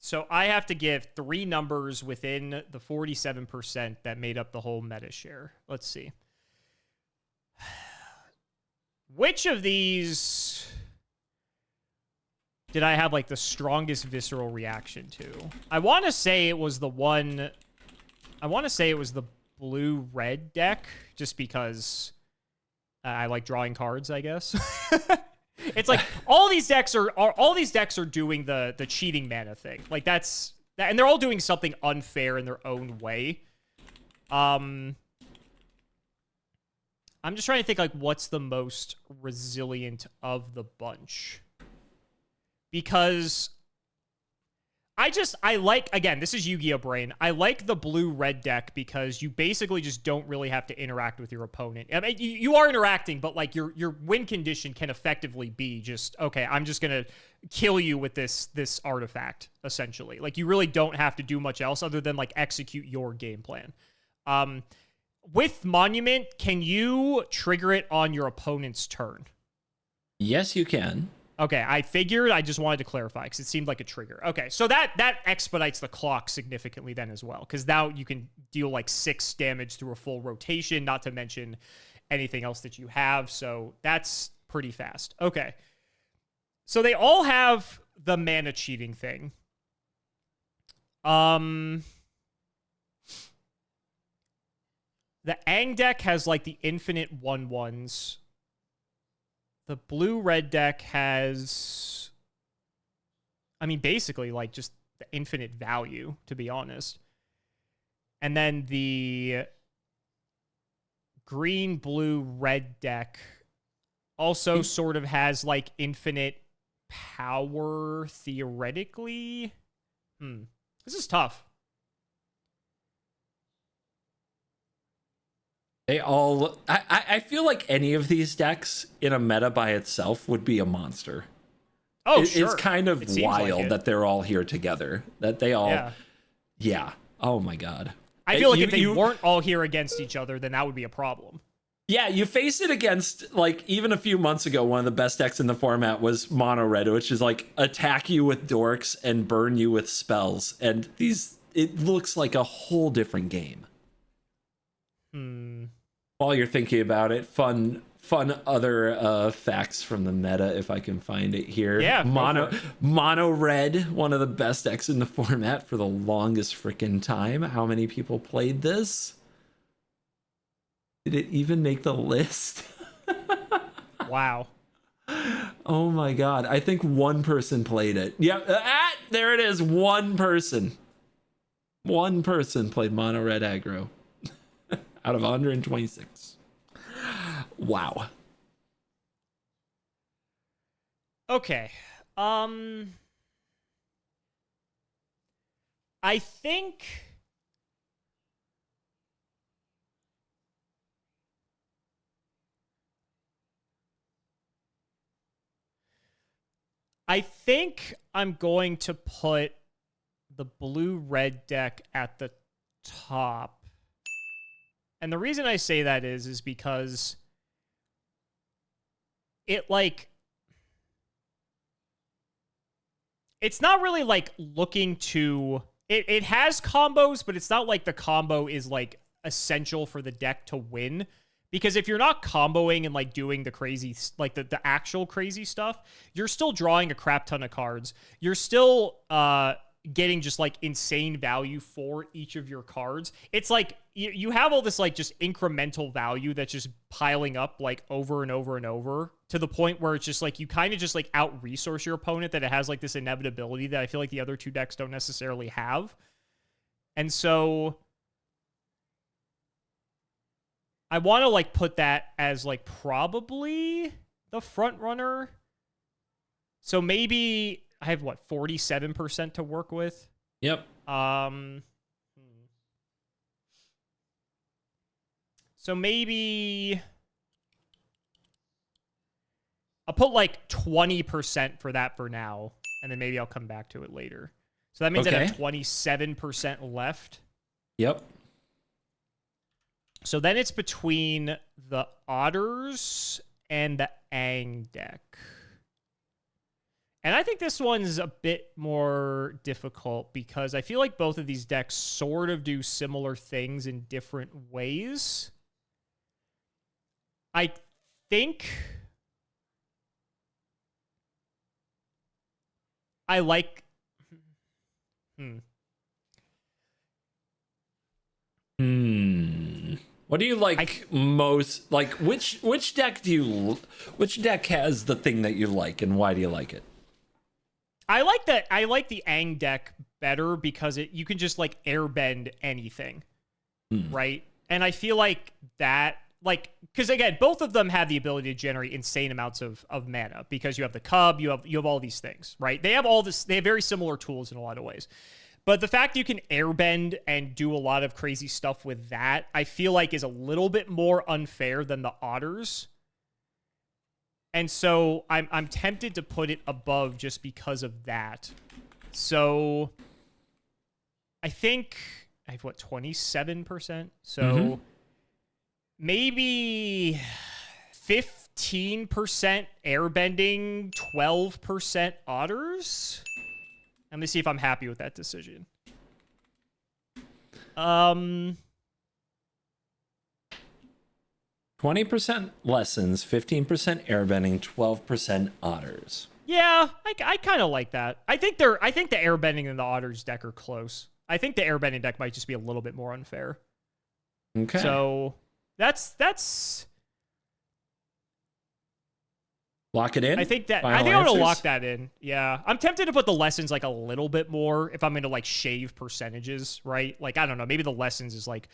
So I have to give 3 numbers within the 47% that made up the whole meta share. Let's see. Which of these did I have like the strongest visceral reaction to? I want to say it was the blue-red deck, just because I like drawing cards, I guess. It's like all these decks are doing the cheating mana thing. Like that's that, and they're all doing something unfair in their own way. I'm just trying to think like what's the most resilient of the bunch. Because I like, again, this is Yu-Gi-Oh! Brain. I like the blue-red deck because you basically just don't really have to interact with your opponent. I mean, you are interacting, but like your win condition can effectively be just, okay, I'm just going to kill you with this artifact, essentially. Like you really don't have to do much else other than like execute your game plan. With Monument, can you trigger it on your opponent's turn? Yes, you can. Okay, I figured. I just wanted to clarify because it seemed like a trigger. Okay, so that expedites the clock significantly then as well, because now you can deal like 6 damage through a full rotation, not to mention anything else that you have. So that's pretty fast. Okay, so they all have the mana cheating thing. The Aang deck has like the infinite 1/1s. The blue-red deck has, I mean, basically like just the infinite value, to be honest. And then the green-blue-red deck also sort of has like infinite power, theoretically. This is tough. I feel like any of these decks in a meta by itself would be a monster. Sure. It's kind of wild that they're all here together. That they all, yeah. Oh my god. I feel like if they weren't all here against each other, then that would be a problem. Yeah, you face it against, like, even a few months ago, one of the best decks in the format was mono red, which is like attack you with dorks and burn you with spells. And it looks like a whole different game. While you're thinking about it, fun other facts from the meta, if I can find it here. Yeah, mono red, one of the best decks in the format for the longest freaking time. How many people played this? Did it even make the list? Wow. Oh my god, I think one person played it. Yep, there it is. One person played mono red aggro out of 126. Wow. Okay. I think I'm going to put the blue-red deck at the top. And the reason I say that is because it's not really like looking to it has combos, but it's not like the combo is like essential for the deck to win. Because if you're not comboing and like doing the crazy, like the actual crazy stuff, you're still drawing a crap ton of cards. You're still getting just like insane value for each of your cards. It's like you have all this like just incremental value that's just piling up like over and over and over to the point where it's just like you kind of just like out resource your opponent, that it has like this inevitability that I feel like the other two decks don't necessarily have. And so I want to like put that as like probably the front runner. So maybe I have what, 47% to work with. Yep. So maybe I'll put like 20% for that for now, and then maybe I'll come back to it later. So that means I have 27% left. Yep. So then it's between the Otters and the Ang deck. And I think this one's a bit more difficult because I feel like both of these decks sort of do similar things in different ways. I think I like... What do you like most? Like, which deck which deck has the thing that you like, and why do you like it? I like the Ang deck better because you can just like airbend anything, right? And I feel like that, like, because again, both of them have the ability to generate insane amounts of mana because you have the Cub, you have all these things, right? They have very similar tools in a lot of ways. But the fact you can airbend and do a lot of crazy stuff with that, I feel like is a little bit more unfair than the Otters. And so I'm tempted to put it above just because of that. So I think I have 27%. So maybe 15% airbending, 12% Otters. Let me see if I'm happy with that decision. 20% lessons, 15% airbending, 12% Otters. Yeah, I kind of like that. I think the airbending and the Otters deck are close. I think the airbending deck might just be a little bit more unfair. Okay. So that's Lock it in? I think I'm going to lock that in. Yeah. I'm tempted to put the lessons like a little bit more if I'm going to like shave percentages, right? Like, I don't know, maybe the lessons is like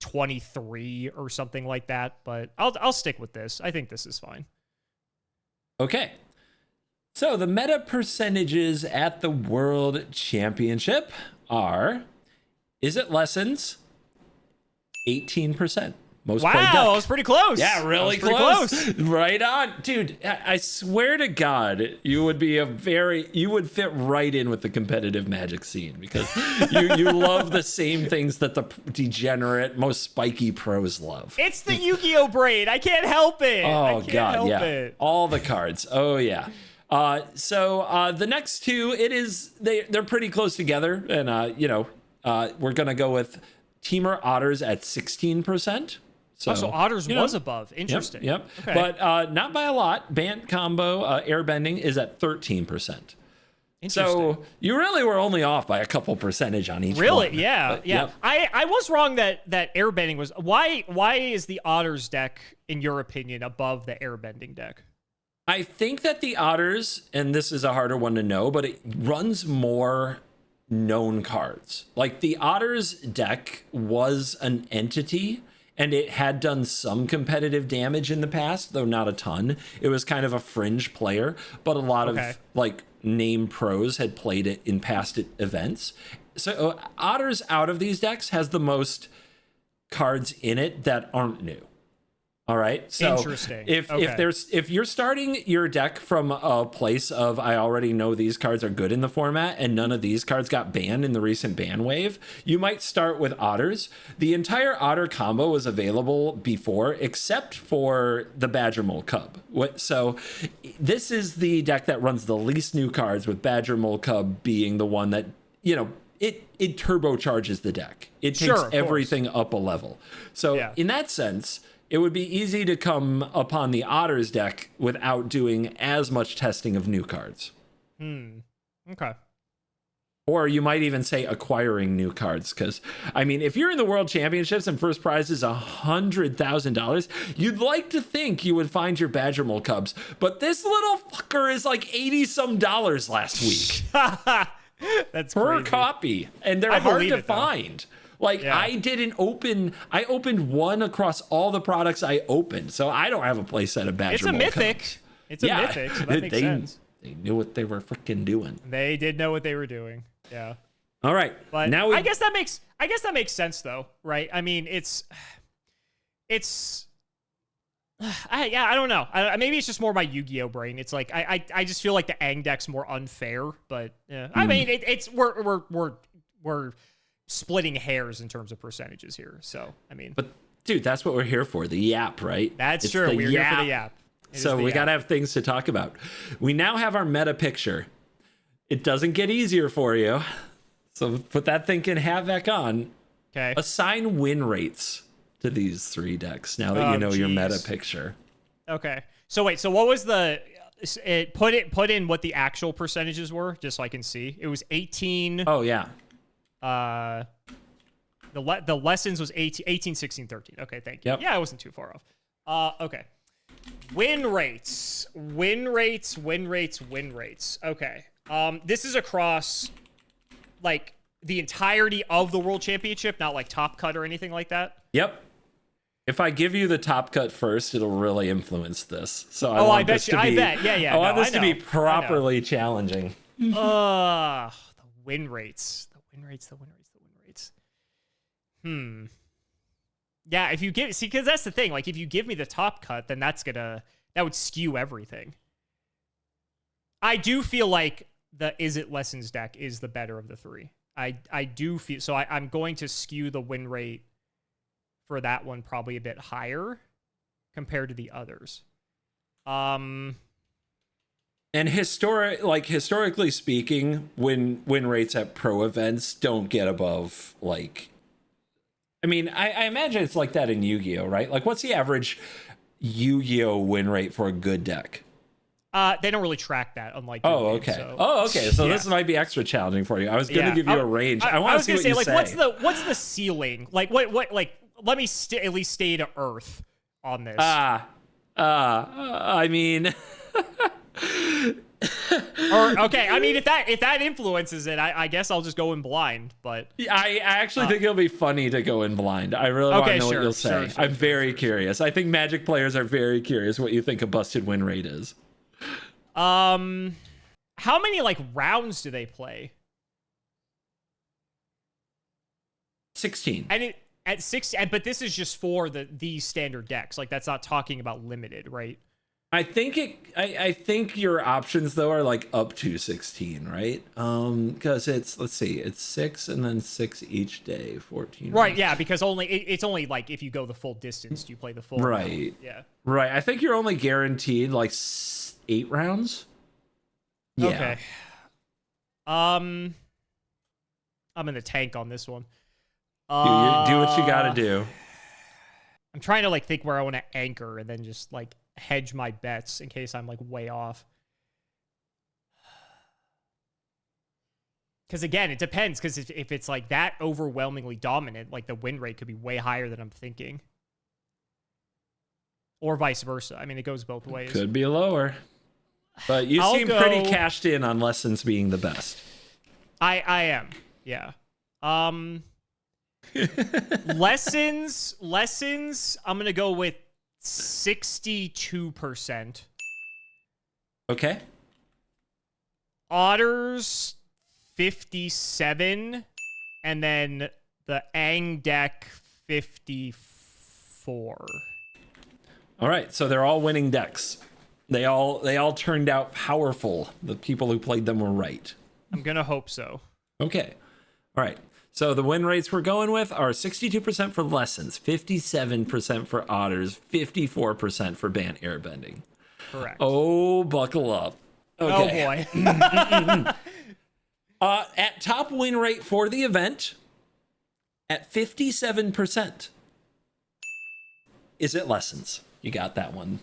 23 or something like that, but I'll stick with this. I think this is fine. Okay. So the meta percentages at the World Championship are, is it lessons? 18%. Most played deck. Wow, that was pretty close. Yeah, really close. Right on. Dude, I swear to God, you would fit right in with the competitive Magic scene because you love the same things that the degenerate, most spiky pros love. It's the Yu-Gi-Oh brain. I can't help it. Oh, God, yeah. All the cards. Oh, yeah. So the next two, they're pretty close together. And, we're going to go with Teamer Otters at 16%. So Otters was above. Interesting. Yep. Okay. But not by a lot. Bant combo airbending is at 13%. So you really were only off by a couple percentage on each Really? one. Yeah. But, yeah. yep. I was wrong that airbending was... Why is the Otters deck, in your opinion, above the airbending deck? I think that the Otters, and this is a harder one to know, but it runs more known cards. Like the Otters deck was an entity, and it had done some competitive damage in the past, though not a ton. It was kind of a fringe player, but a lot of like name pros had played it in past events. So Otters out of these decks has the most cards in it that aren't new. All right. So interesting. If you're starting your deck from a place of I already know these cards are good in the format and none of these cards got banned in the recent ban wave, you might start with Otters. The entire Otter combo was available before, except for the Badger Mole Cub. So this is the deck that runs the least new cards, with Badger Mole Cub being the one that it turbocharges the deck. It takes Sure, of everything up a level. So Yeah. in that sense, it would be easy to come upon the Otters deck without doing as much testing of new cards. Okay. Or you might even say acquiring new cards, because I mean, if you're in the World Championships and first prize is $100,000, you'd like to think you would find your Badger Mole Cubs, but this little fucker is like $80-some last week That's per crazy. copy, and they're I hard believe to it, though. find. Like Yeah. I opened one across all the products I opened, so I don't have a playset of Badger It's a Mole mythic. Cubs. It's a mythic, so that makes sense. They knew what they were freaking doing. They did know what they were doing. Yeah. All right, But now I guess that makes sense though, right? I mean, I don't know. Maybe it's just more my Yu-Gi-Oh brain. It's like I just feel like the Aang deck's more unfair, but yeah. I mean, it's we're splitting hairs in terms of percentages here. So I mean, But dude, that's what we're here for. The yap, right? that's It's true. the We're here for the yap. It is So the we yap. got to have things to talk about. We now have our meta picture. It doesn't get easier for you. So put that thinking hat back on. Okay. Assign win rates to these three decks now that you know your meta picture. Okay. So wait. So what was put in what the actual percentages were, just so I can see. It was 18. Oh, yeah. The lessons was 18, 16, 13. Okay, thank you. Yep. Yeah, I wasn't too far off. Okay. Win rates. Okay. This is across like the entirety of the World Championship, not like top cut or anything like that. Yep. If I give you the top cut first, it'll really influence this. So I bet you. I bet. Yeah. I want this to be know. properly challenging. The win rates. Yeah, if you because that's the thing. Like, if you give me the top cut, then that would skew everything. I do feel like the Is It Lessons deck is the better of the three. I do feel so. I'm going to skew the win rate for that one probably a bit higher compared to the others. And historically speaking, win rates at pro events don't get above like. I mean, I imagine it's like that in Yu-Gi-Oh, right? Like, what's the average Yu-Gi-Oh win rate for a good deck? They don't really track that, unlike. Okay. So this might be extra challenging for you. I was going to give you a range. I want to see what you say. What's the ceiling? Like, what? Like, let me at least stay to Earth on this. I mean. Okay, I mean, if that influences it, I guess I'll just go in blind. But I actually think it'll be funny to go in blind. I really want to know what you'll say. I'm very curious. I think Magic players are very curious what you think a busted win rate is. How many like rounds do they play? 16. And at 6, but this is just for these standard decks. Like, that's not talking about limited, right? I think I think your options though are like up to 16, right? Because it's 6 and then 6 each day, 14. Right, rounds. yeah, because it's only like if you go the full distance, you play the full Right. round. Yeah. Right. I think you're only guaranteed like 8 rounds. Yeah. Okay. I'm in the tank on this one. Do what you gotta do. I'm trying to like think where I want to anchor and then just like hedge my bets in case I'm like way off. Because again, it depends. Because if it's like that overwhelmingly dominant, like the win rate could be way higher than I'm thinking, or vice versa. I mean, it goes both ways. Could be lower, but you seem pretty cashed in on lessons being the best. I am, yeah. Lessons. I'm gonna go with 62%. Okay. Otters 57, and then the Aang deck 54. All right, so they're all winning decks. They all turned out powerful. The people who played them were right. I'm gonna hope so. Okay. All right. So the win rates we're going with are 62% for lessons, 57% for otters, 54% for Bant airbending. Correct. Oh, buckle up. Okay. Oh boy. At top win rate for the event, at 57%. Is it Lessons? You got that one.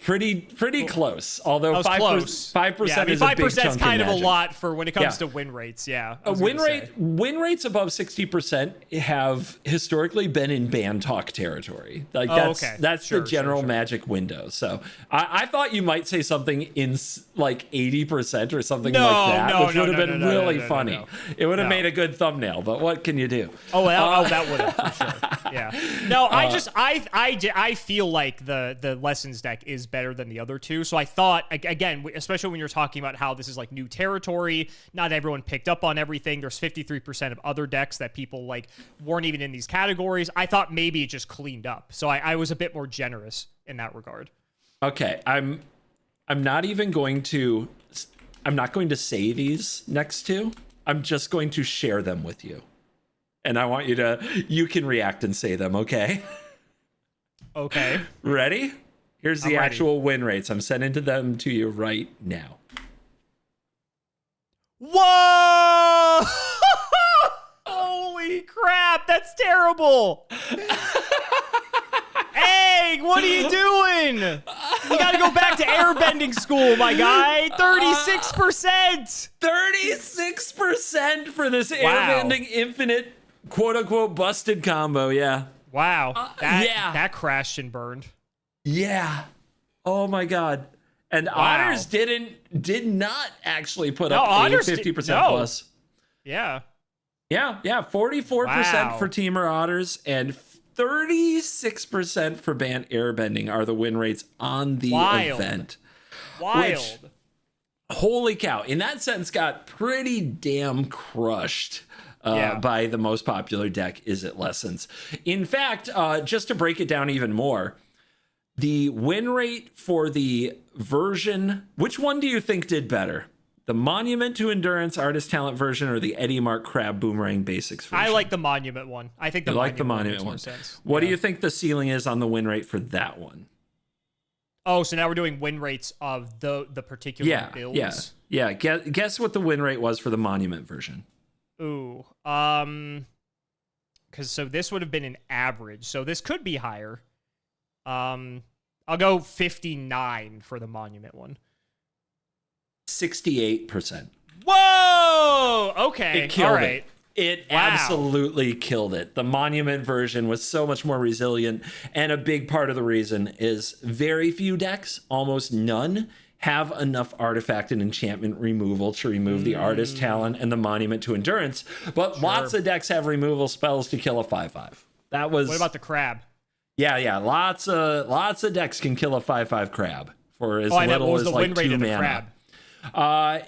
Pretty close. Although 5% yeah, I mean, is a big 5% chunk is kind in of a Magic. lot for when it comes Yeah. to win rates. Yeah. Win rates above 60% have historically been in ban talk territory. Like that's Sure, the general sure. Magic window. So I thought you might say something in like 80% or something No, like that, no, which no, would have no, been no, no, really no, no, funny. no. It would have No. made a good thumbnail, but what can you do? That would have for sure. Yeah. No, I feel like the Lessons deck is better than the other two. So I thought, again, especially when you're talking about how this is like new territory, not everyone picked up on everything. There's 53% of other decks that people like weren't even in these categories. I thought maybe it just cleaned up. So I was a bit more generous in that regard. Okay, I'm not going to say these next two. I'm just going to share them with you. And I want you can react and say them, okay? Okay. Ready? Here's the actual win rates. I'm sending them to you right now. Whoa! Holy crap, that's terrible. Egg, what are you doing? You gotta go back to airbending school, my guy. 36%. 36% for this airbending infinite quote-unquote busted combo, yeah. Wow. That crashed and burned. Yeah. Oh my god. And Otters did not actually put up a 50% plus. Yeah. Yeah, 44% for Teamer Otters and 36% for Bant Airbending are the win rates on the event. Wild. Which, holy cow. In that sense, got pretty damn crushed by the most popular deck, Is It Lessons. In fact, just to break it down even more, the win rate for the version, which one do you think did better? The Monument to Endurance Artist Talent version or the Eddie Mark Crab Boomerang Basics version? I like the Monument one. I think the Monument one makes more sense. What do you think the ceiling is on the win rate for that one? Oh, so now we're doing win rates of the particular builds? Yeah. Guess what the win rate was for the Monument version. Ooh. Because so this would have been an average. So this could be higher. I'll go 59 for the Monument one. 68%. Whoa! Okay. It killed all right. It absolutely killed it. The Monument version was so much more resilient, and a big part of the reason is very few decks, almost none, have enough artifact and enchantment removal to remove the Artist Talent and the Monument to Endurance, but lots of decks have removal spells to kill a 5/5. That was. What about the Crab? Yeah. Lots of decks can kill a 5/5 Crab for as little as like 2 mana.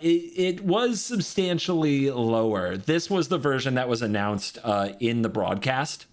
It was substantially lower. This was the version that was announced in the broadcast.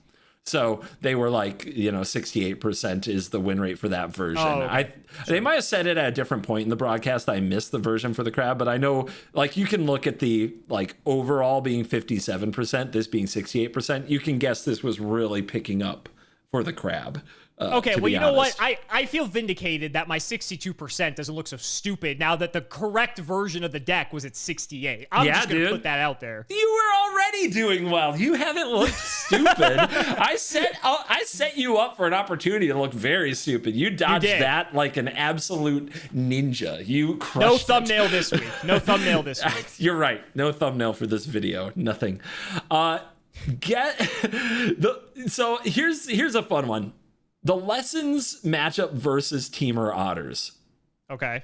So they were like, 68% is the win rate for that version. Oh, okay. They might have said it at a different point in the broadcast. I missed the version for the Crab, but I know like you can look at the like overall being 57%, this being 68%. You can guess this was really picking up for the Crab. Okay, well, you know what? I feel vindicated that my 62% doesn't look so stupid now that the correct version of the deck was at 68. I'm just going to put that out there. You were already doing well. You haven't looked stupid. I set you up for an opportunity to look very stupid. You dodged that like an absolute ninja. You crushed No thumbnail this week. No thumbnail this week. You're right. No thumbnail for this video. Nothing. So here's a fun one. The Lessons matchup versus Teamer Otters. Okay.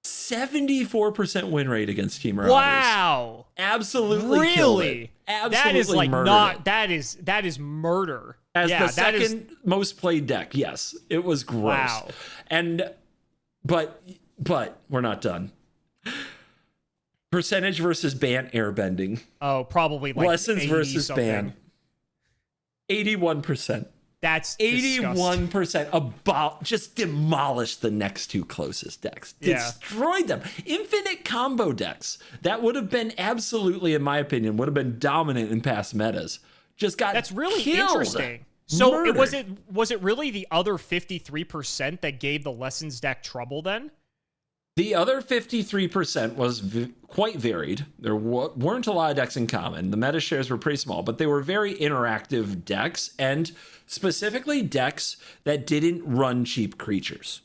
74% win rate against Teamer Otters. Wow. Absolutely. Really? Absolutely. That is like not that is murder. As the second most played deck. Yes. It was gross. Wow. But we're not done. Percentage versus Bant Airbending. Oh, probably like Lessons versus Bant. 81%. That's 81%. About just demolished the next two closest decks. Destroyed them. Infinite combo decks that would have been absolutely, in my opinion, would have been dominant in past metas. Just got That's really killed. Interesting. So was it really the other 53% that gave the Lessons deck trouble then? The other 53% was quite varied. There weren't a lot of decks in common. The meta shares were pretty small, but they were very interactive decks, and specifically decks that didn't run cheap creatures.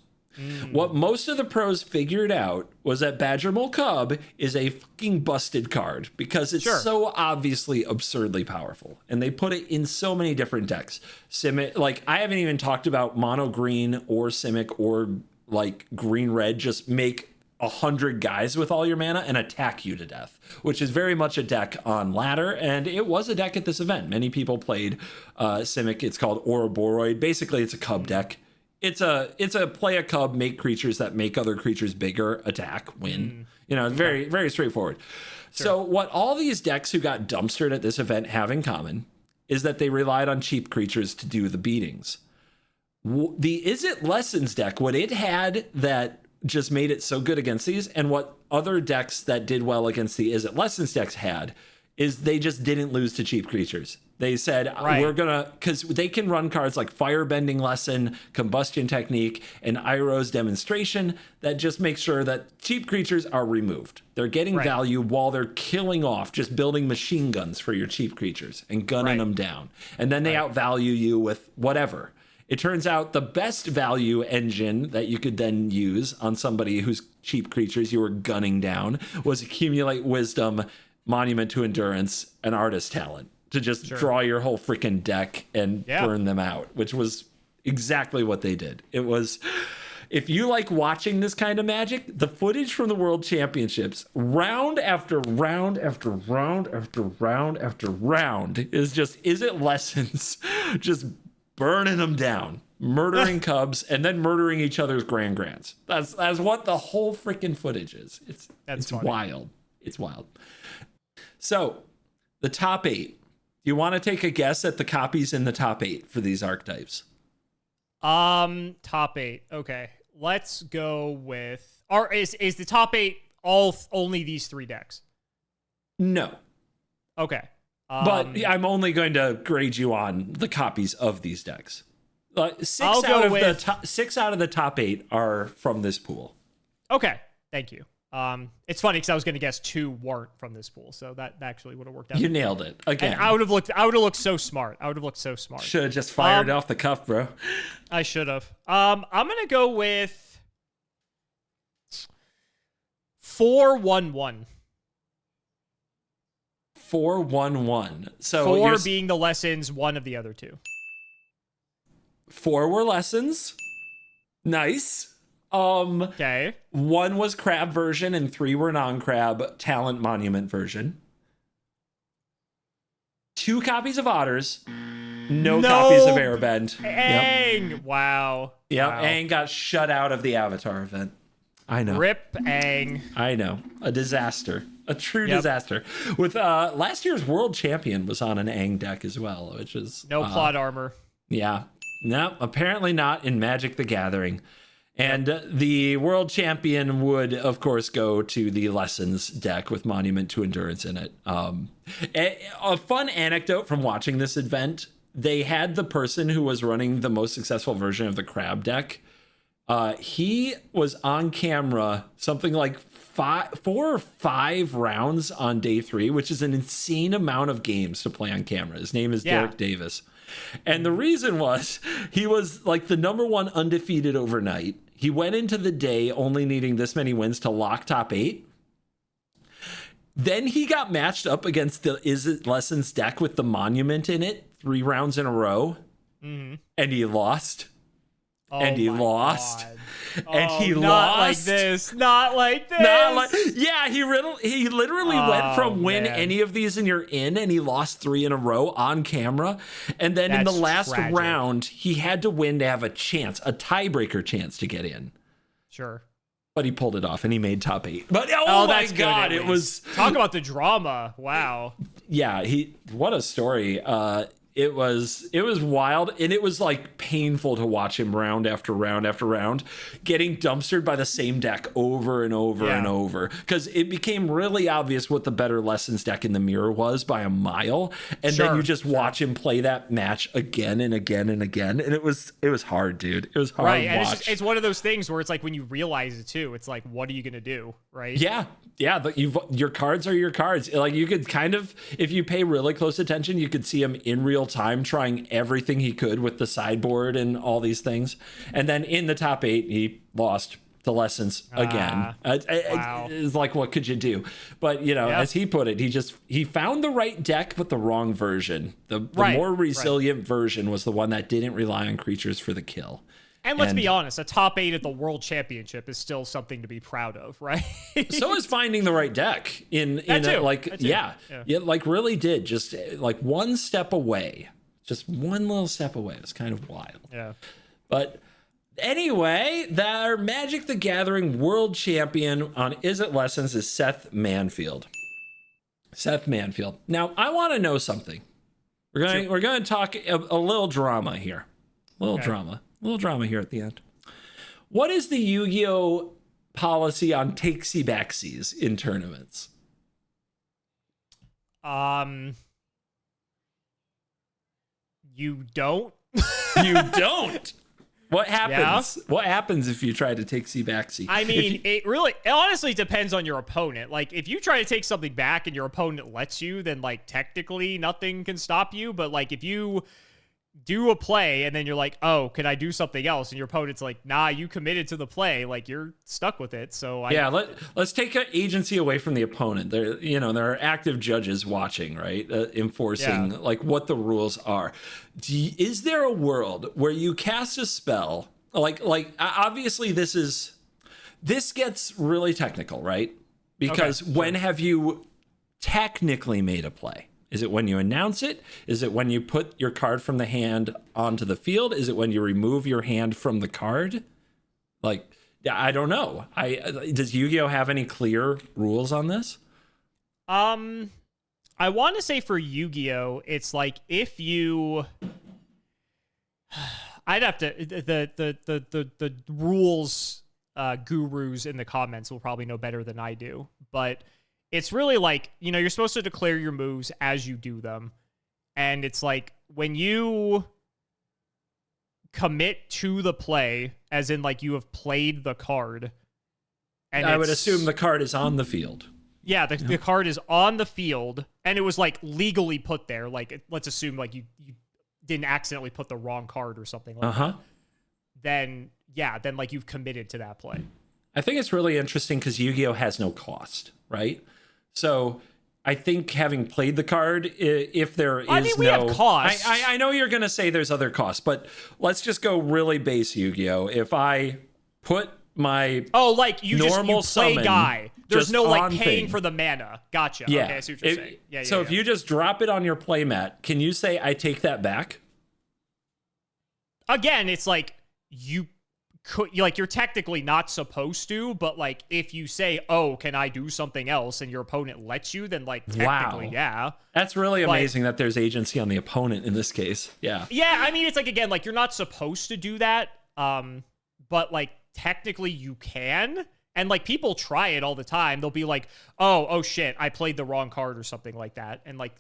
What most of the pros figured out was that Badger Mole Cub is a fucking busted card because it's so obviously absurdly powerful. And they put it in so many different decks. Simic, like, I haven't even talked about mono green or Simic or like green red. Just make 100 guys with all your mana and attack you to death, which is very much a deck on ladder. And it was a deck at this event. Many people played Simic. It's called Ouroboros. Basically, it's a cub deck. It's a play a cub, make creatures that make other creatures bigger, attack, win. You know, very, very straightforward. So what all these decks who got dumpstered at this event have in common is that they relied on cheap creatures to do the beatings. The Is It Lessons deck, what it had that just made it so good against these, and what other decks that did well against the Is It Lessons decks had, is they just didn't lose to cheap creatures. They said, we're gonna, because they can run cards like Firebending Lesson, Combustion Technique, and Iroh's Demonstration that just make sure that cheap creatures are removed. They're getting value while they're killing off, just building machine guns for your cheap creatures and gunning them down. And then they outvalue you with whatever. It turns out the best value engine that you could then use on somebody whose cheap creatures you were gunning down was Accumulate Wisdom, Monument to Endurance, and Artist Talent to just draw your whole freaking deck and burn them out, which was exactly what they did. It was, if you like watching this kind of Magic, the footage from the World Championships, round after round after round after round after round, is just Is It Lessons, just burning them down, murdering cubs, and then murdering each other's grands. That's what the whole freaking footage is. It's wild. It's wild. So, the top 8. Do you want to take a guess at the copies in the top 8 for these archetypes? Top 8. Okay. Let's go with, or is the top 8 only these 3 decks? No. Okay. But I'm only going to grade you on the copies of these decks. 6 out of the top 8 are from this pool. Okay. Thank you. It's funny because I was going to guess 2 weren't from this pool, so that actually would have worked out. You nailed it again. And I would have looked so smart. Should have just fired off the cuff, bro. I should have. I'm going to go with 4-1-1. 4-1-1. So 4 being the lessons, 1 of the other 2. 4 were lessons. Nice. Okay. 1 was crab version and 3 were non-crab talent monument version. 2 copies of Otters. No copies of Airbend. Aang. Yep. Wow. Yep. Wow. Aang got shut out of the Avatar event. I know. Rip Aang. I know. A disaster. A true disaster. With last year's world champion was on an Aang deck as well, which is no plot armor. Yeah. No, apparently not in Magic the Gathering. And the world champion would, of course, go to the Lessons deck with Monument to Endurance in it. A fun anecdote from watching this event, they had the person who was running the most successful version of the crab deck. He was on camera something like 4 or 5 rounds on day 3, which is an insane amount of games to play on camera. His name is Derek Davis. And the reason was he was like the #1 undefeated overnight. He went into the day only needing this many wins to lock top 8. Then he got matched up against the Is It Lessons deck with the Monument in it 3 rounds in a row. Mm-hmm. And he lost. And he lost. And he lost. Not like this. Not like this. Yeah, he literally went from win any of these and you're in, and he lost 3 in a row on camera. And then in the last round, he had to win to have a chance, a tiebreaker chance to get in. Sure. But he pulled it off and he made top 8. But oh my God, it was... Talk about the drama. Wow. Yeah, what a story. It was wild, and it was like painful to watch him round after round after round getting dumpstered by the same deck over and over and over, because it became really obvious what the better Lessons deck in the mirror was by a mile, and then you just watch him play that match again and again and again, and it was hard, dude. It was hard to watch. And it's one of those things where it's like when you realize it too, it's like, what are you gonna do, right? Yeah, but your cards are your cards. Like, you could kind of, if you pay really close attention, you could see him in real time trying everything he could with the sideboard and all these things. And then in the top 8, he lost to Lessons again. Wow. It's like, what could you do? But, as he put it, he found the right deck, but the wrong version. The more resilient version was the one that didn't rely on creatures for the kill. And let's be honest, a top 8 at the World Championship is still something to be proud of, right? So is finding the right deck like really did just like one step away, just one little step away. It was kind of wild. Yeah. But anyway, our Magic the Gathering World Champion on Is It Lessons is Seth Manfield. Now, I want to know something. We're going to talk a little drama here. A little drama here at the end. What is the Yu-Gi-Oh policy on takesy-backsies in tournaments? You don't? You don't? What happens? Yeah. What happens if you try to takesy-backsy? I mean, it honestly depends on your opponent. Like, if you try to take something back and your opponent lets you, then, like, technically nothing can stop you. But, like, if you do a play and then you're like, oh, can I do something else? And your opponent's like, nah, you committed to the play. Like, you're stuck with it. So let's take agency away from the opponent. There are active judges watching, right? Enforcing like what the rules are. Is there a world where you cast a spell? Like obviously this gets really technical, right? Because when have you technically made a play? Is it when you announce it? Is it when you put your card from the hand onto the field? Is it when you remove your hand from the card? Like, I don't know. Does Yu-Gi-Oh have any clear rules on this? I want to say for Yu-Gi-Oh, it's like if you, I'd have to the rules gurus in the comments will probably know better than I do, but it's really like, you're supposed to declare your moves as you do them. And it's like when you commit to the play, as in like you have played the card. And I would assume the card is on the field. Yeah, the card is on the field and it was like legally put there. Like, let's assume like you didn't accidentally put the wrong card or something like that. Then like you've committed to that play. I think it's really interesting because Yu-Gi-Oh has no cost, right? So I think having played the card, if there is we have costs. I know you're going to say there's other costs, but let's just go really base Yu-Gi-Oh. If I put my you normal play summon, guy, there's no like paying thing for the mana. Gotcha. Yeah. Okay, I see what you're saying. If you just drop it on your playmat, can you say I take that back? Again, it's like you're technically not supposed to, but like if you say, oh, can I do something else, and your opponent lets you, then like technically, yeah. That's really amazing that there's agency on the opponent in this case. Yeah. Yeah, I mean, it's like, again, like you're not supposed to do that, but like technically you can. And like people try it all the time. They'll be like, oh shit, I played the wrong card or something like that. And like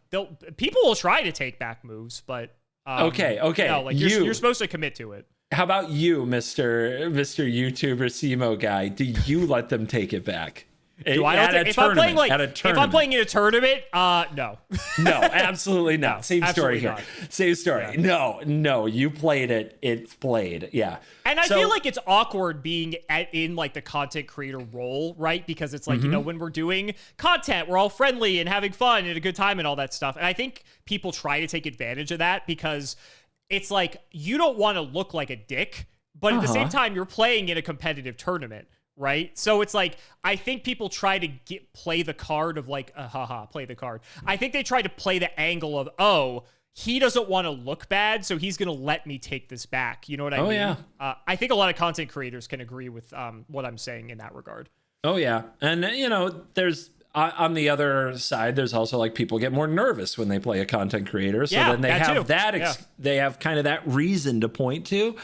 people will try to take back moves, but okay. No, like you're supposed to commit to it. How about you, Mr. YouTuber Cimo guy? Do you let them take it back? If I'm playing in a tournament, no. No, absolutely not. Same story here. Same story. Yeah. No, you played it. It's played. Yeah. And I feel like it's awkward being in like the content creator role, right? Because it's like, when we're doing content, we're all friendly and having fun and a good time and all that stuff. And I think people try to take advantage of that because it's like, you don't want to look like a dick, but at the same time, you're playing in a competitive tournament, right? So it's like, I think people try to play the card of like, play the card. I think they try to play the angle of, oh, he doesn't want to look bad, so he's going to let me take this back. You know what I mean? Yeah. I think a lot of content creators can agree with what I'm saying in that regard. Oh, yeah. And, there's on the other side, there's also like people get more nervous when they play a content creator. So then they have they have kind of that reason to point to.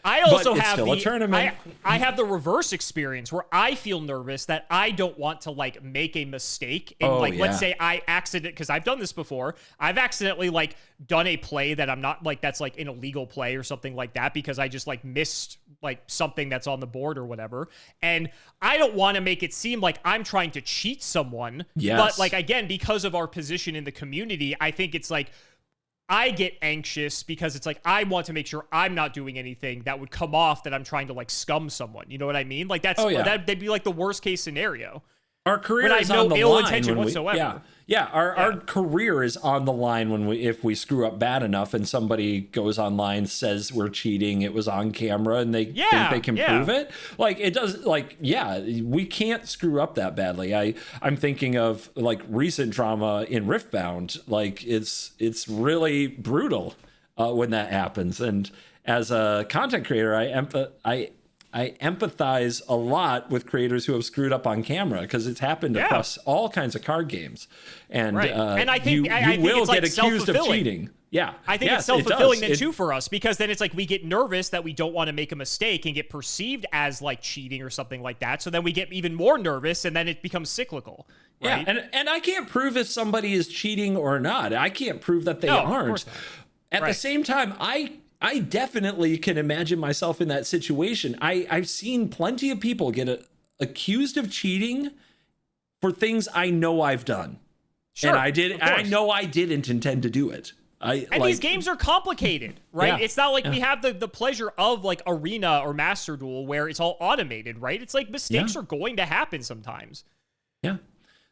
I also have still a tournament. I have the reverse experience where I feel nervous that I don't want to like make a mistake. And let's say I because I've done this before. I've accidentally like done a play that I'm not like, that's like an illegal play or something like that because I just like missed like something that's on the board or whatever. And I don't want to make it seem like I'm trying to cheat someone. Yes. But like, again, because of our position in the community, I think it's like, I get anxious because it's like, I want to make sure I'm not doing anything that would come off that I'm trying to like scum someone. You know what I mean? Like that'd be like the worst case scenario. Our career is on the line whatsoever. Our career is on the line if we screw up bad enough and somebody goes online, says we're cheating, it was on camera, and they think they can prove it. Like it does. Like we can't screw up that badly. I'm thinking of like recent drama in Riftbound. Like it's really brutal when that happens. And as a content creator, I empathize a lot with creators who have screwed up on camera because it's happened across all kinds of card games. And, and I think, you will get accused of cheating. Yeah. I think it's self-fulfilling then too for us because then it's like we get nervous that we don't want to make a mistake and get perceived as like cheating or something like that. So then we get even more nervous and then it becomes cyclical. Right? Yeah. And I can't prove if somebody is cheating or not. I can't prove that they aren't. At the same time, I definitely can imagine myself in that situation. I've seen plenty of people get accused of cheating for things I know I've done. Sure, and I know I didn't intend to do it. These games are complicated, right? It's not like we have the pleasure of like Arena or Master Duel where it's all automated, right? It's like mistakes are going to happen sometimes. Yeah.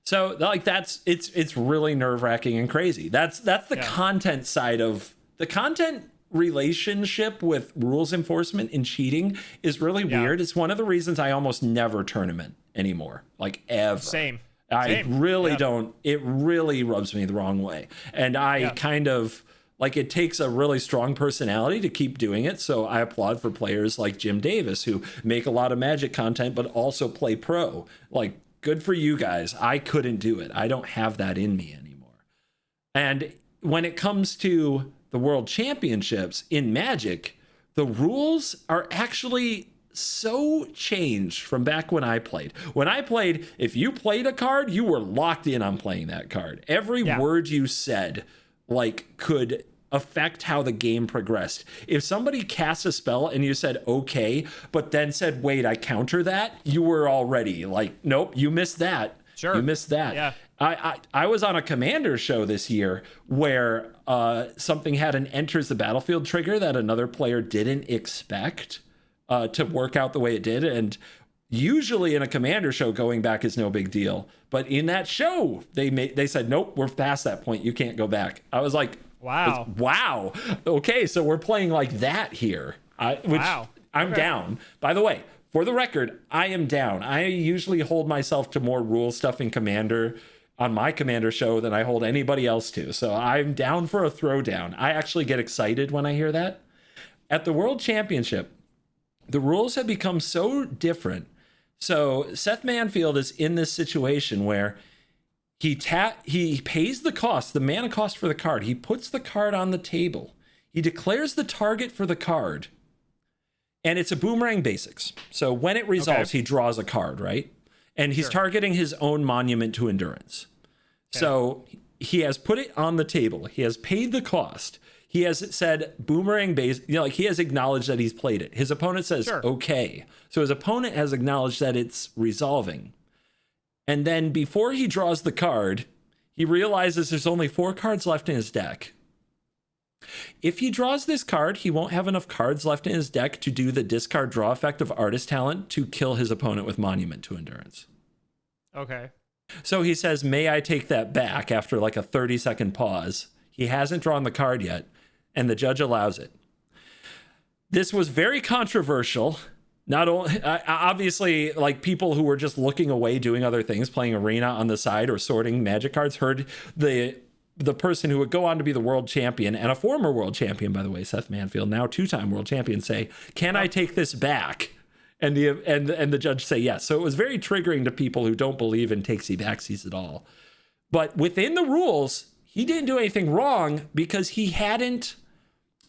So like it's really nerve-wracking and crazy. That's the content side of the content. Relationship with rules enforcement and cheating is really weird. It's one of the reasons I almost never tournament anymore, like ever. Same. I really don't. It really rubs me the wrong way. And I kind of like it takes a really strong personality to keep doing it. So I applaud for players like Jim Davis who make a lot of Magic content, but also play pro. Like, good for you guys. I couldn't do it. I don't have that in me anymore. And when it comes to the World Championships in Magic, the rules are actually so changed from back when I played. When I played, if you played a card, you were locked in on playing that card. Every word you said like could affect how the game progressed. If somebody cast a spell and you said okay, but then said, wait, I counter that, you were already like, nope, you missed that. Sure. You missed that. Yeah. I was on a Commander show this year where something had an enters the battlefield trigger that another player didn't expect to work out the way it did. And usually in a Commander show, going back is no big deal. But in that show, they said, nope, we're past that point. You can't go back. I was like, wow. Okay, so we're playing like that here. I'm down. By the way, for the record, I am down. I usually hold myself to more rule stuff in Commander on my Commander show than I hold anybody else to. So I'm down for a throwdown. I actually get excited when I hear that. At the World Championship, the rules have become so different. So Seth Manfield is in this situation where he pays the cost, the mana cost for the card. He puts the card on the table. He declares the target for the card. And it's a boomerang basics. So when it resolves, he draws a card, right? And he's targeting his own Monument to Endurance. Okay. So he has put it on the table. He has paid the cost. He has said boomerang base, like he has acknowledged that he's played it. His opponent says, okay. So his opponent has acknowledged that it's resolving. And then before he draws the card, he realizes there's only 4 cards left in his deck. If he draws this card, he won't have enough cards left in his deck to do the discard draw effect of Artist Talent to kill his opponent with Monument to Endurance. Okay. So he says, may I take that back after like a 30-second pause. He hasn't drawn the card yet, and the judge allows it. This was very controversial. Not only, obviously, like people who were just looking away, doing other things, playing Arena on the side or sorting Magic cards, heard the person who would go on to be the world champion and a former world champion, by the way, Seth Manfield, now 2-time world champion, say, can I take this back? And the judge say yes. So it was very triggering to people who don't believe in takesy backsies at all. But within the rules, he didn't do anything wrong because he hadn't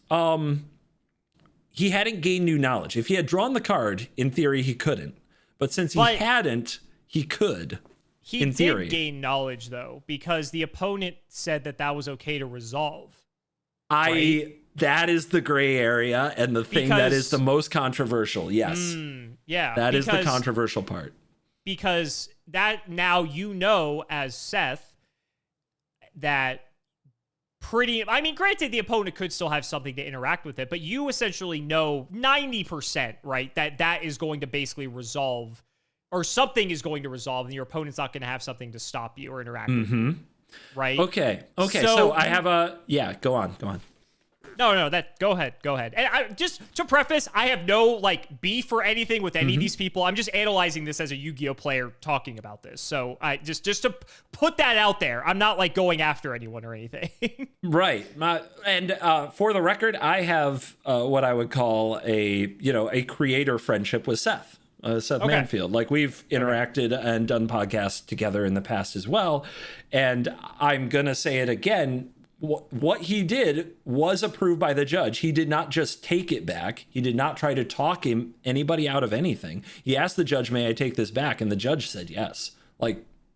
gained new knowledge. If he had drawn the card, in theory, he couldn't. But since he hadn't, he could. He did gain knowledge, though, because the opponent said that was okay to resolve. Right? That is the gray area and the thing that is the most controversial. Yes. That is the controversial part. Because that now as Seth that granted the opponent could still have something to interact with it, but you essentially know 90%, right, that is going to basically resolve or something is going to resolve and your opponent's not going to have something to stop you or interact with you. Right? Okay. So I have go on. No, go ahead. And just to preface, I have no beef or anything with any of these people. I'm just analyzing this as a Yu-Gi-Oh player talking about this. So I just to put that out there, I'm not going after anyone or anything. Right. And for the record, I have what I would call a creator friendship with Seth. Seth Manfield. We've interacted and done podcasts together in the past as well. And I'm going to say it again. What he did was approved by the judge. He did not just take it back. He did not try to talk anybody out of anything. He asked the judge, "May I take this back?" And the judge said yes.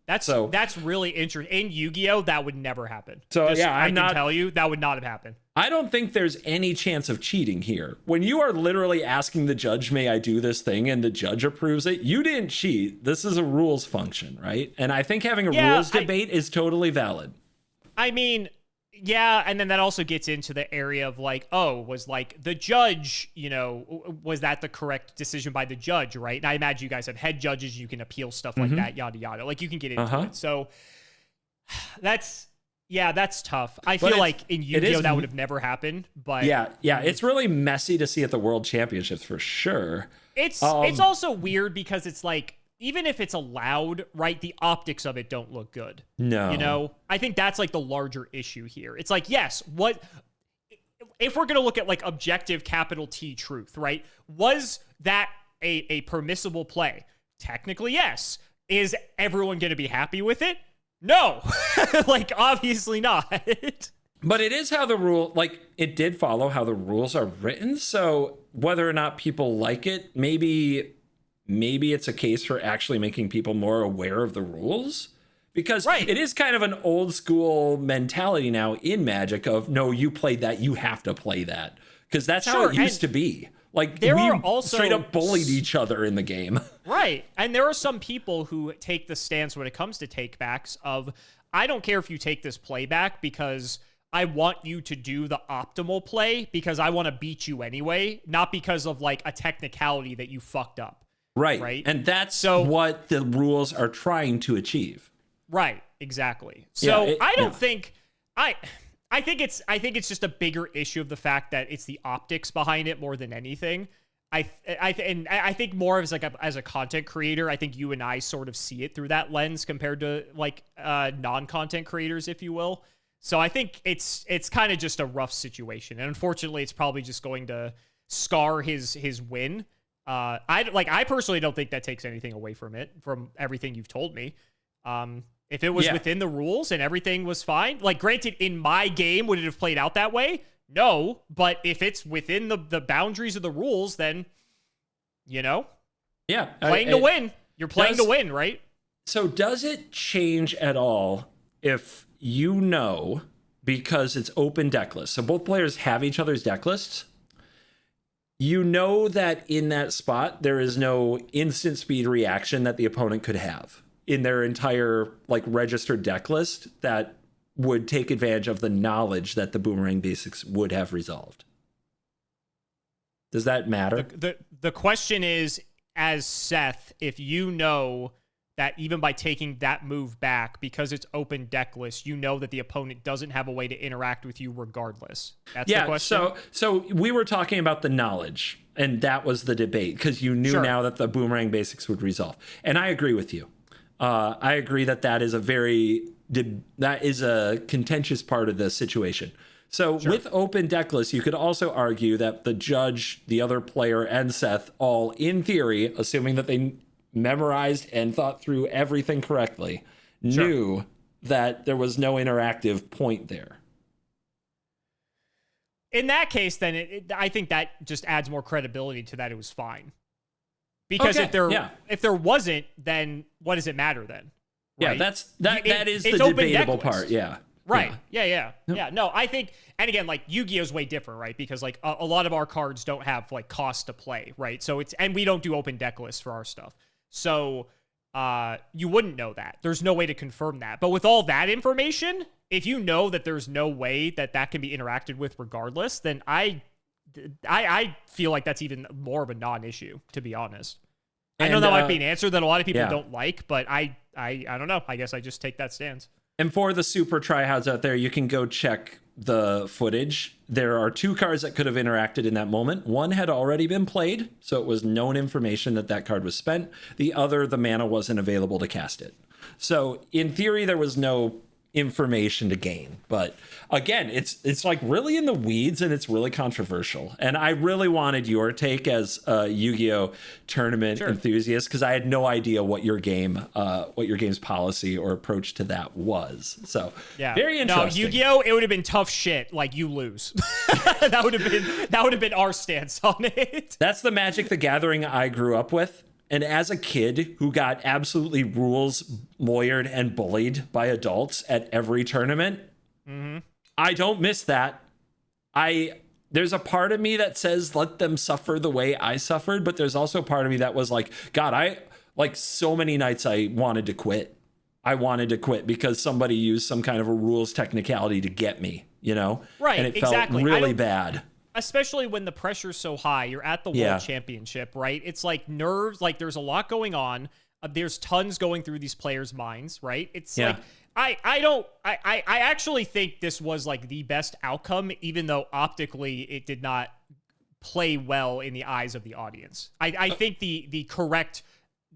That's really interesting. In Yu-Gi-Oh, that would never happen. So I can tell you that would not have happened. I don't think there's any chance of cheating here. When you are literally asking the judge, "May I do this thing?" and the judge approves it, you didn't cheat. This is a rules function, right? And I think having a rules debate is totally valid. Yeah, and then that also gets into the area of was the judge, was that the correct decision by the judge, right? And I imagine you guys have head judges, you can appeal stuff like that, yada, yada. You can get into it. So that's tough. I feel like in Yu-Gi-Oh! That would have never happened, but... Yeah, it's really messy to see at the World Championships for sure. It's also weird because it's even if it's allowed, right, the optics of it don't look good. No. I think that's the larger issue here. It's yes, what if we're going to look at objective capital T truth, right? Was that a permissible play? Technically, yes. Is everyone going to be happy with it? No. Obviously not. But it is how the rule, it did follow how the rules are written. So whether or not people like it, maybe it's a case for actually making people more aware of the rules, because it is kind of an old school mentality now in Magic of, no, you played that, you have to play that, because that's how it used to be. We straight up bullied each other in the game. Right. And there are some people who take the stance when it comes to takebacks of, I don't care if you take this playback because I want you to do the optimal play because I want to beat you anyway, not because of a technicality that you fucked up. Right. And that's what the rules are trying to achieve. Right. Exactly. So I don't think I think it's just a bigger issue of the fact that it's the optics behind it more than anything. I think more as as a content creator, I think you and I sort of see it through that lens compared to non-content creators, if you will. So I think it's kind of just a rough situation. And unfortunately, it's probably just going to scar his win. I personally don't think that takes anything away from it, from everything you've told me. If it was within the rules and everything was fine, granted, in my game, would it have played out that way? No, but if it's within the boundaries of the rules, then, playing to win. You're playing to win, right? So does it change at all if because it's open deck lists, so both players have each other's deck lists, that in that spot, there is no instant speed reaction that the opponent could have in their entire registered deck list that would take advantage of the knowledge that the Boomerang Basics would have resolved? Does that matter? The question is, as Seth, if that even by taking that move back, because it's open deck list, that the opponent doesn't have a way to interact with you regardless. That's the question. So we were talking about the knowledge, and that was the debate, because you knew now that the Boomerang Basics would resolve. And I agree with you. I agree that is a contentious part of the situation. So with open deck lists, you could also argue that the judge, the other player, and Seth all, in theory, assuming that they memorized and thought through everything correctly, knew that there was no interactive point there. In that case, then I think that just adds more credibility to that it was fine. Because if there wasn't, then what does it matter then? Right? Yeah, that is the debatable part. Yeah. Right. Yeah. No, I think, and again, like Yu-Gi-Oh's way different, right? Because like a lot of our cards don't have like cost to play, right? So and we don't do open deck lists for our stuff. So you wouldn't know that. There's no way to confirm that. But with all that information, if you know that there's no way that can be interacted with regardless, then I feel like that's even more of a non-issue, to be honest. I know that might be an answer that a lot of people don't like, but I don't know. I guess I just take that stance. And for the super tryhards out there, you can go check the footage. There are 2 cards that could have interacted in that moment. One had already been played, so it was known information that card was spent. The other, the mana wasn't available to cast it. So in theory, there was no information to gain. But again, it's like really in the weeds, and it's really controversial. And I really wanted your take as a Yu-Gi-Oh tournament enthusiast, because I had no idea what your game's policy or approach to that was. So very interesting. No, Yu-Gi-Oh, it would have been tough shit. Like, you lose. that would have been our stance on it. That's the Magic the Gathering I grew up with. And as a kid who got absolutely rules lawyered and bullied by adults at every tournament, I don't miss that. There's a part of me that says, let them suffer the way I suffered. But there's also a part of me that was like, God, so many nights I wanted to quit. I wanted to quit because somebody used some kind of a rules technicality to get me, Right, and it felt really bad. Especially when the pressure's so high, you're at the World Championship, right? It's like nerves, like there's a lot going on. There's tons going through these players' minds, right? It's like, I actually think this was like the best outcome, even though optically it did not play well in the eyes of the audience. I think the correct,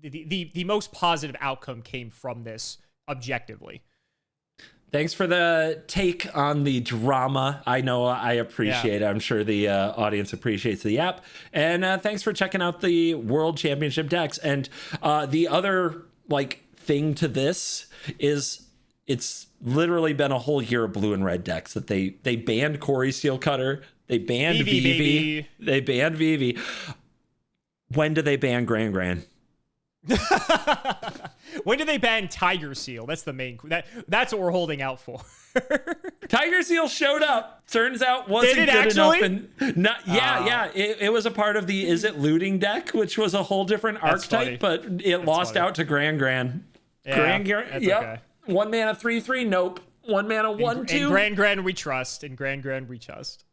the most positive outcome came from this objectively. Thanks for the take on the drama. I know I appreciate it. I'm sure the audience appreciates the app. And thanks for checking out the World Championship decks. And the other thing to this is it's literally been a whole year of blue and red decks that they banned Corey Steelcutter. They banned Vivi. They banned Vivi. When do they ban Gran? When do they ban Tiger Seal? That's the main. That's what we're holding out for. Tiger Seal showed up. Turns out wasn't good enough. And it was a part of the Is It Looting deck, which was a whole different archetype, but it lost out to Gran. Yeah, Gran. Yep. Okay. 1 mana 3/3. Nope. 1 mana 1/2. In Gran we trust.